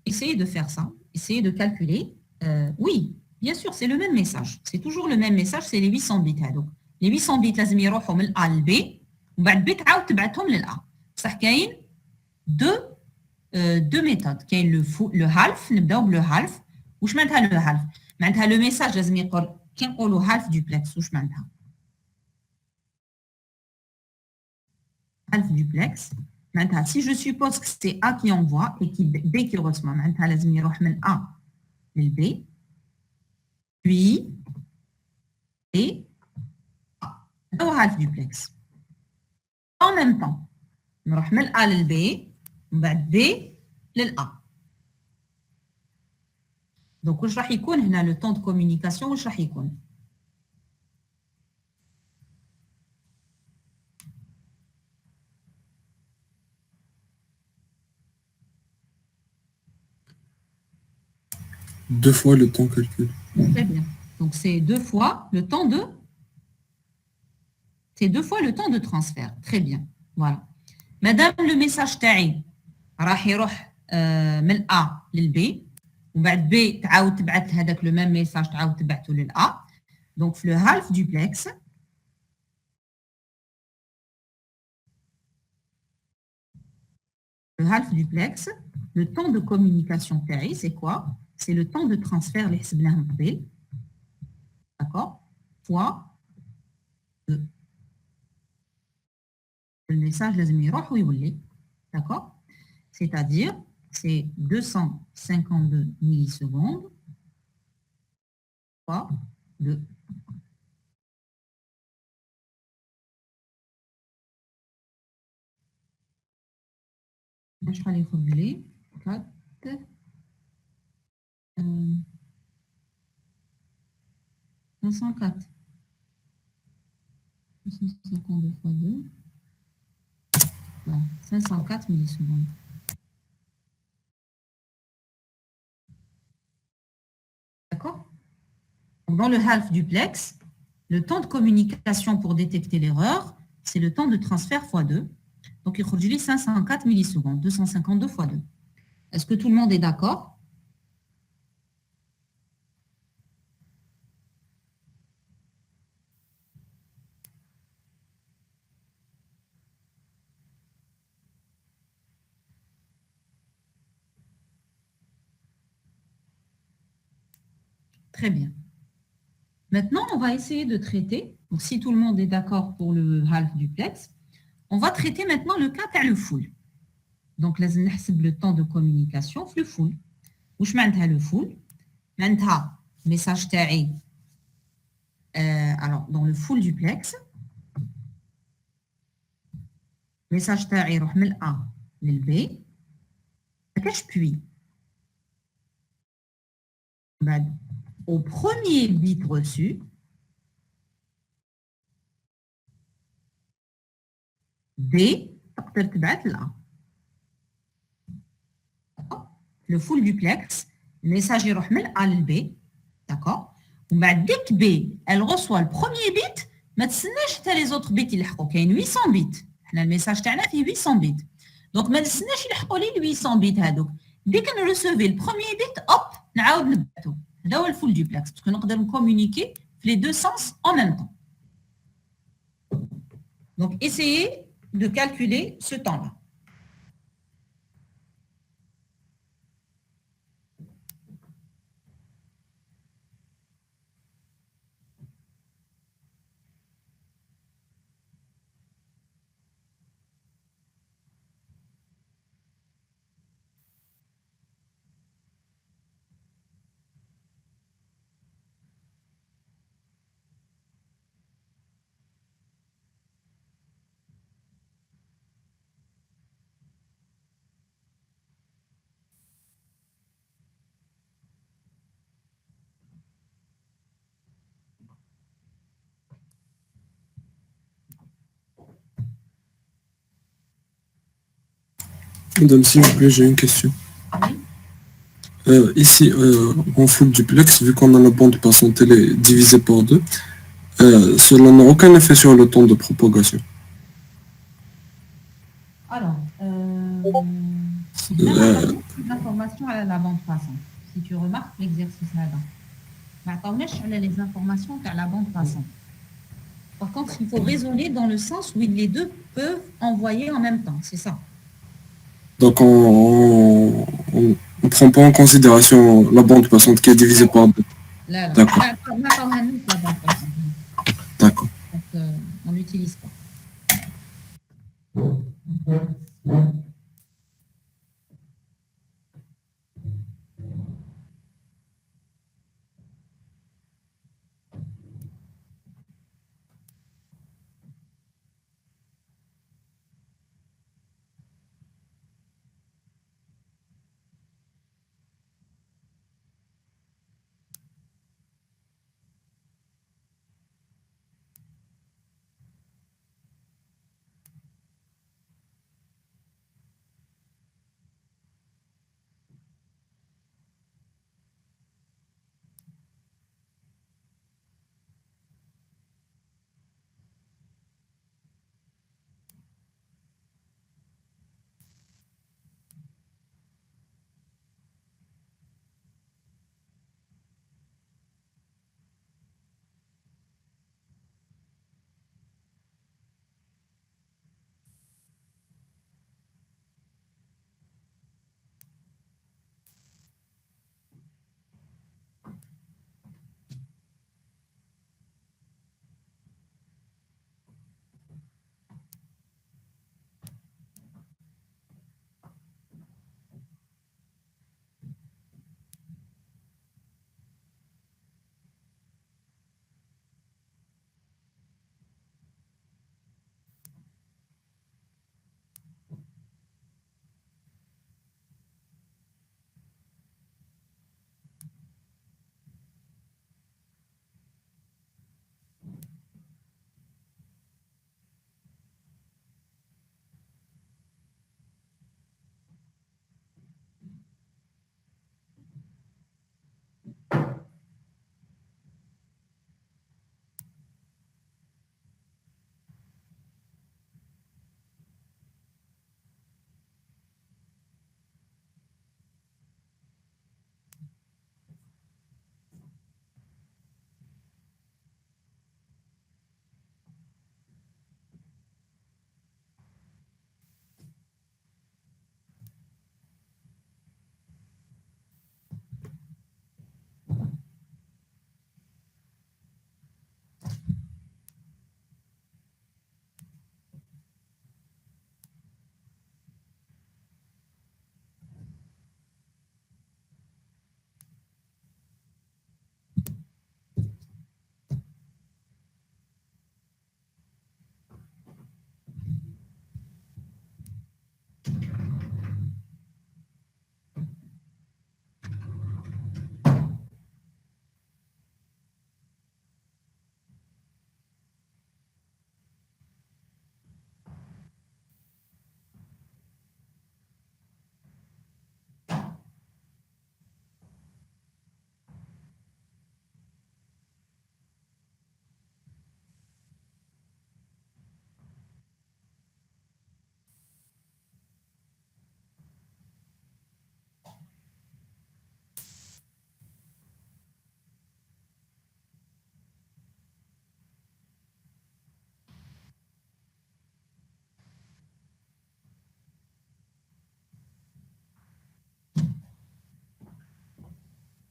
essayez de faire ça, essayez de calculer. Oui, bien sûr, c'est le même message. C'est toujours le même message, c'est les 800 bits. Donc, les 800 bits, لازم يروحوا من A ل B, وبعد B تعاود تبعتهم لل A. صح كاين deux méthodes. كاين le half, نبداو بلو half. واش معناتها لو هالف؟ معناتها لو ميساج لازم يقول كي نقولوا هالف دوبلكس واش معناتها؟ هالف دوبلكس معناتها si je suppose que c'est A qui envoie et qui B qui reçoit معناتها لازم يروح من A لل B puis et هذا هو هالف دوبلكس. en même temps نروح من A لل B ومن بعد B لل A. Donc, واش راح يكون هنا le temps de communication واش راح يكون؟ Deux fois le temps calculé. Très bien. Donc, c'est deux fois le temps de... C'est deux fois le temps de transfert. Très bien. Voilà. Madame, le message تاعي راح يروح من A لل B. ومن بعد B تعاود تبعث هذاك لو ميم ميساج تعاود تبعثه لل A. Donc, في le half duplex, le temps de communication تاعي, c'est quoi? C'est le temps de transfert اللي حسبناه من قبل. D'accord? Fois 2. Le message لازم يروح ويولي. D'accord? C'est-à-dire, c'est 252 millisecondes fois 2. Je vais les formuler. 4. 504. 252 fois 2. Voilà, 504 millisecondes. D'accord? Dans le half duplex, le temps de communication pour détecter l'erreur, c'est le temps de transfert fois 2. Donc, il y a 504 millisecondes, 252 fois 2. Est-ce que tout le monde est d'accord? Très bien. Maintenant, on va essayer de traiter. Donc, si tout le monde est d'accord pour le half duplex, on va traiter maintenant le cas le full. Donc, لازم نحسب le temps de communication في le full. واش معناتها le full؟ معناتها message تاعي alors dans le full duplex message تاعي يروح من A لل B. كاش puis بعد au premier bit reçu, B تقدر تبعث ل A. Le full duplex, le message يروح من A لل B, d'accord? ومن بعد dès que B, elle reçoit le premier bit, ما تستناش حتى لي زوتر بيت يلحقوا كاين 800 بيت حنا الميساج تاعنا فيه 800 بيت دونك ما نستناش يلحقوا لي 800 بيت هذوك ديك نريسوفي البروميير بيت اوب نعاود نبعثو هذا هو الفول دوبلكس باسكو نقدر نكومونيكي في لي دو سونس en même temps. Donc essayez de calculer ce temps-là. Madame, s'il vous plaît, j'ai une question. Oui. Ici, en full duplex, vu qu'on a la bande passante, elle est divisée par deux, cela n'a aucun effet sur le temps de propagation. Alors, l'information à la bande passante. Si tu remarques l'exercice là-dedans. Les informations à la bande passante. Par contre, il faut raisonner dans le sens où les deux peuvent envoyer en même temps. C'est ça. Donc, on ne prend pas en considération la bande passante qui est divisée par deux. Là, là. D'accord. La bande passante. D'accord. Donc, on n'utilise pas.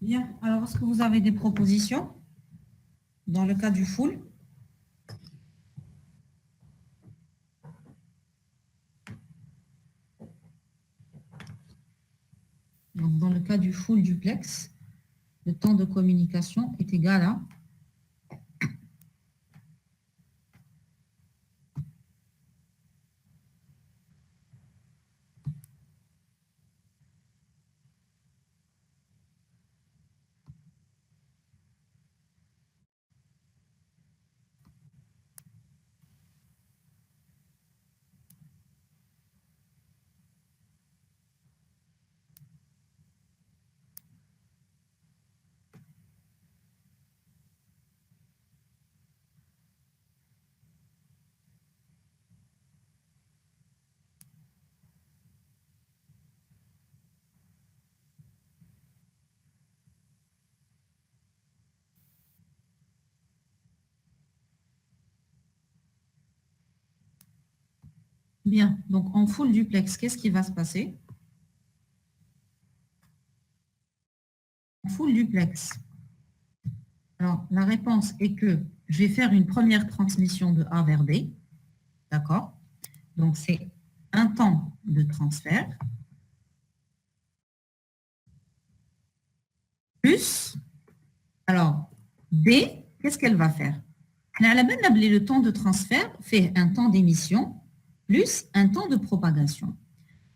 Bien. Alors, est-ce que vous avez des propositions dans le cas du full? Donc, dans le cas du full duplex, le temps de communication est égal à bien. Donc, en full duplex, qu'est-ce qui va se passer? En full duplex. Alors, la réponse est que je vais faire une première transmission de A vers B. D'accord? Donc, c'est un temps de transfert plus, alors, B, qu'est-ce qu'elle va faire? Le temps de transfert fait un temps d'émission plus un temps de propagation.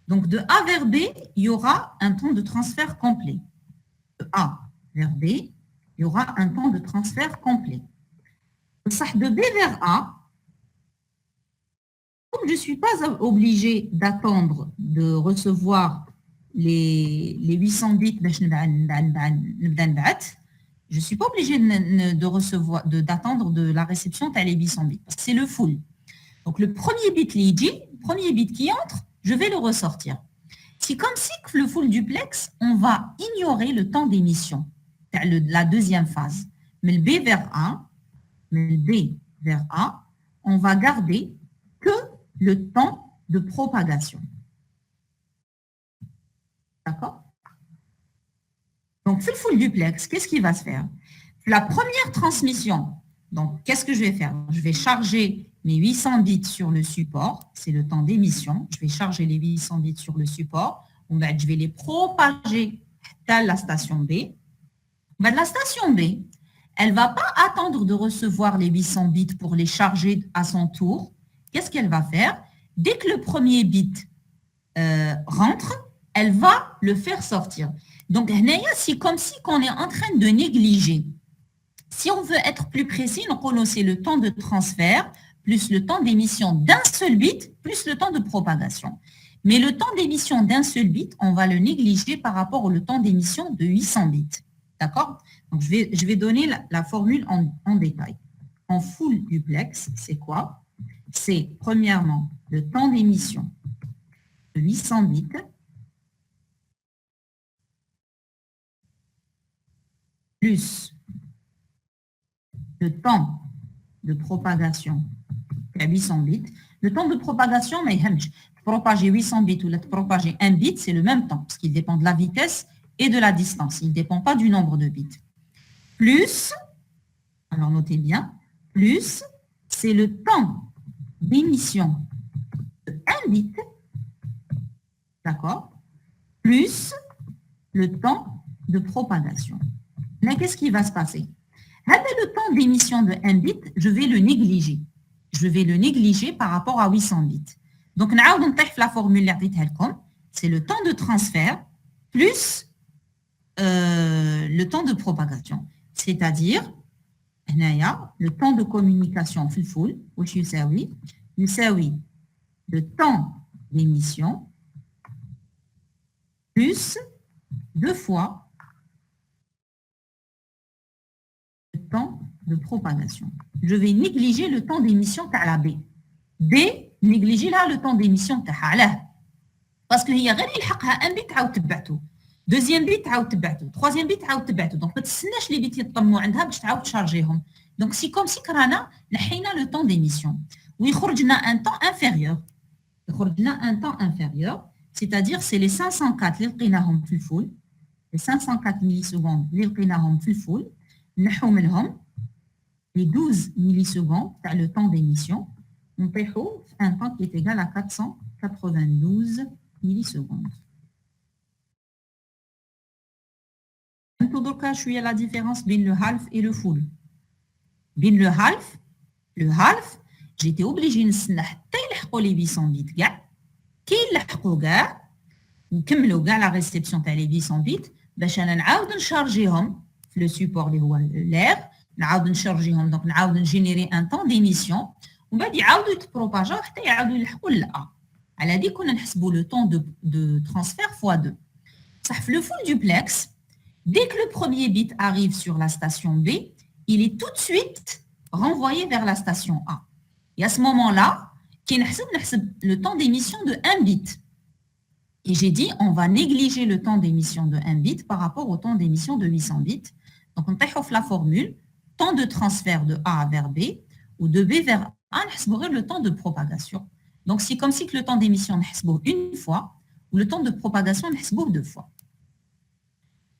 Donc, de A vers B, il y aura un temps de transfert complet. De A vers B, il y aura un temps de transfert complet. De B vers A, comme je ne suis pas obligée d'attendre de recevoir les 800 bits, je ne suis pas obligée d'attendre de la réception les 800 bits, parce que c'est le full. Donc, le premier bit qui entre, je vais le ressortir. C'est comme si le full duplex, on va ignorer le temps d'émission, la deuxième phase. Mais le B vers A, on va garder que le temps de propagation. D'accord? Donc, le full duplex, qu'est-ce qui va se faire? La première transmission, donc, qu'est-ce que je vais faire? Je vais charger mes 800 bits sur le support, c'est le temps d'émission. Je vais charger les 800 bits sur le support. Je vais les propager dans la station B. La station B, elle ne va pas attendre de recevoir les 800 bits pour les charger à son tour. Qu'est-ce qu'elle va faire? Dès que le premier bit rentre, elle va le faire sortir. Donc, c'est comme si on est en train de négliger. Si on veut être plus précis, c'est le temps de transfert plus le temps d'émission d'un seul bit, plus le temps de propagation. Mais le temps d'émission d'un seul bit, on va le négliger par rapport au temps d'émission de 800 bits. D'accord? Donc, je vais donner la formule en détail. En full duplex, c'est quoi? C'est premièrement le temps d'émission de 800 bits plus le temps de propagation à 800 bits. Le temps de propagation, mais propager 800 bits ou propager 1 bit, c'est le même temps, parce qu'il dépend de la vitesse et de la distance. Il ne dépend pas du nombre de bits. Plus, alors notez bien, plus, c'est le temps d'émission de 1 bit, d'accord, plus le temps de propagation. Mais qu'est-ce qui va se passer? Le temps d'émission de 1 bit, je vais le négliger. Je vais le négliger par rapport à 800 bits. Donc, la formule, c'est le temps de transfert plus le temps de propagation. C'est-à-dire, le temps de communication full, le temps d'émission plus 2 fois le temps de propagation. Je vais négliger le temps d'émission à la B. B, négliger là le temps d'émission à la. Parce qu'il y a un bit à outbatou. Deuxième bit à outbatou. Troisième bit à outbatou. Donc, les bits يطمنوا عندها باش تعاود تشارجيهم. Donc, c'est comme si كرانا نحينا le temps d'émission. ويخرجنا un temps inférieur. يخرجنا un temps inférieur, c'est-à-dire c'est les 504 اللي لقيناهم في الفول les 504 millisecondes اللي لقيناهم في الفول نحو منهم les 12 millisecondes تاع le temps d'émission ونطيحوا في un temps qui est égal à 492 millisecondes. نشوفوا دركا شويه la différence بين le half et le full. بين le half j'étais obligé نستنى حتى يلحقوا لي 800 بيت كاع كي يلحقوا كاع نكملوا كاع لا ريسبسيون تاع لي 800 بيت باش انا نعاود نشارجيهم في لو سيبور اللي هو لير نعاود نشارجيهم دونك نعاود نجينيري ان طون ديميسيون ومن بعد يعاودوا يتبروباجاو حتى يعاودوا يلحقوا للأ. على هذه كنا نحسبوا لو طون دو ترانسفير فوا 2. صح في لو فول دوبلكس dès que le premier bit arrive sur la station B, il est tout de suite renvoyé vers la station A. Et à ce moment-là, qui نحسب le temps d'émission de 1 bit. Et j'ai dit, on va négliger le temps d'émission de 1 bit par rapport au temps d'émission de 800 bits. Donc, on fait la formule, temps de transfert de A vers B, ou de B vers A, on le temps de propagation. Donc, c'est comme si que le temps d'émission, on une fois, ou le temps de propagation, on 2 fois.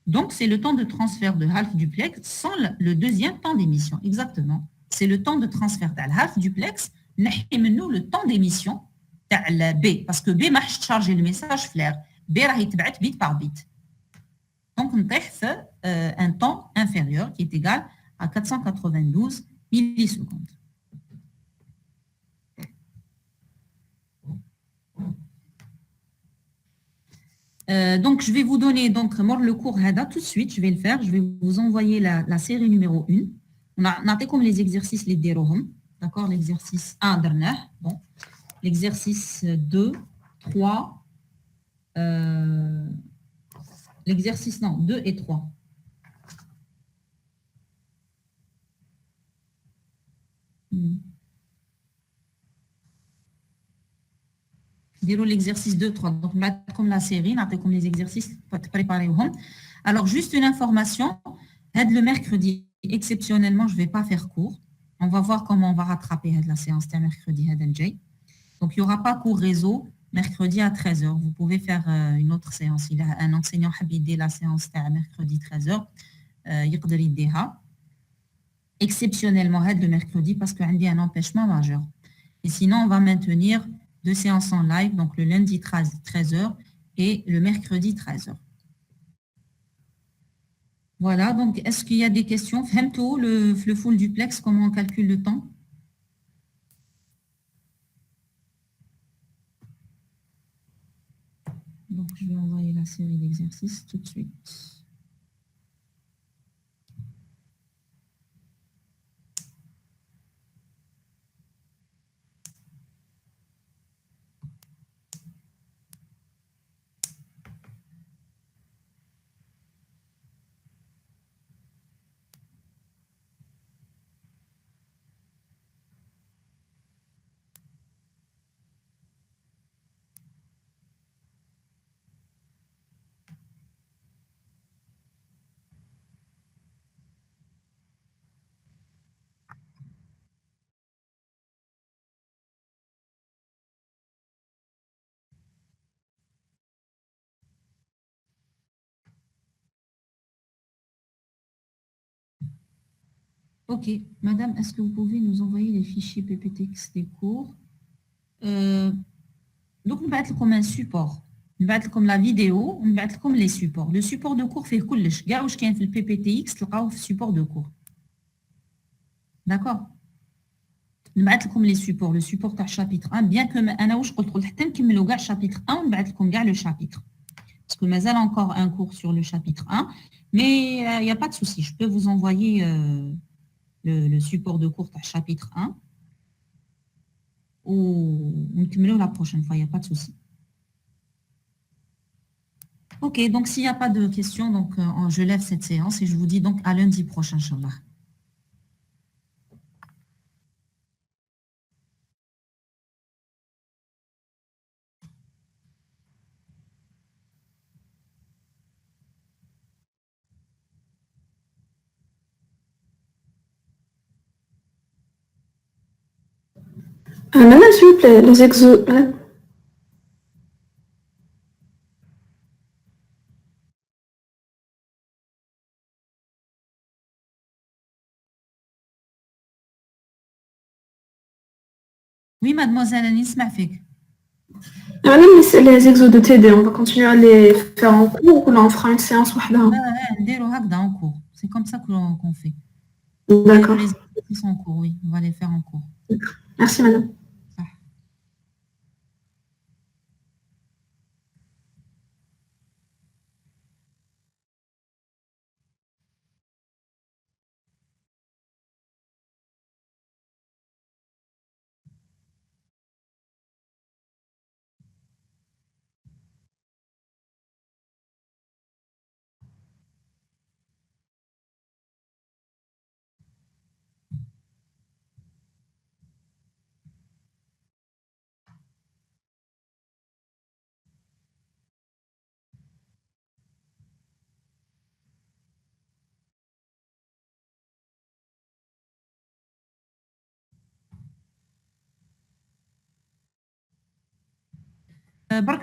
Donc, c'est le temps de transfert de half duplex sans le deuxième temps d'émission. Exactement. C'est le temps de transfert de half duplex, nous le temps d'émission تاع B parce que B ما حش تشارجي الميساج في لير B راه يتبعت بيت par bit. Donc نطيح في un temps inférieur qui est égal à 492 millisecondes. Donc je vais vous donner donc le cours هذا tout de suite, je vais le faire, je vais vous envoyer la série numéro 1. نعطيكم les exercices اللي ديروهم. D'accord, l'exercice 1 درناه. Bon. L'exercice 2, 3, l'exercice, non, 2 et 3. Dirons l'exercice 2, 3. Donc, comme la série, comme les exercices, préparez-vous. Alors, juste une information. Le mercredi, exceptionnellement, je ne vais pas faire cours. On va voir comment on va rattraper la séance de mercredi. Donc, il n'y aura pas cours réseau mercredi à 13h. Vous pouvez faire une autre séance. Il y a un enseignant qui a la séance de mercredi 13h. Il exceptionnellement le mercredi parce qu'il y a un empêchement majeur. Et sinon, on va maintenir 2 séances en live, donc le lundi 13h et le mercredi 13h. Voilà, donc est-ce qu'il y a des questions? Femto, le full duplex, comment on calcule le temps? Donc, je vais envoyer la série d'exercices tout de suite. Ok, madame, est-ce que vous pouvez nous envoyer les fichiers PPTX des cours? Donc, nous allons comme un support. Nous allons comme la vidéo, nous allons comme les supports. Le support de cours fait كلش. كاع واش كاين في PPTX تلقاوه في support de cours. D'accord? Nous allons comme les supports. Le support تاع chapitre 1, bien que أنا واش قلت لكم حتى نكملوا كاع chapitre 1 ونبعث لكم كاع le chapitre. Parce que mazal encore un cours sur le chapitre 1, mais il n'y a pas de souci. Je peux vous envoyer le support de cours chapitre 1 ou on la prochaine fois, il n'y a pas de souci. Ok, donc s'il n'y a pas de questions, donc je lève cette séance et je vous dis donc à lundi prochain, Inch'Allah. Même s'il vous plaît, les exos. Oui, mademoiselle, Annie Smafik. Madame, les exos de TD, on va continuer à les faire en cours ou là on fera une séance وحدها. En cours. C'est comme ça qu'on fait. D'accord. Les exercices en cours, oui. On va les faire en cours. Merci madame.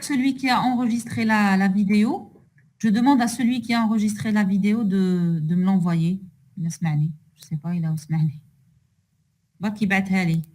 Celui qui a enregistré la vidéo, je demande à celui qui a enregistré la vidéo de me l'envoyer. Je ne sais pas, il a Ousmane. Bark يبعتها لي.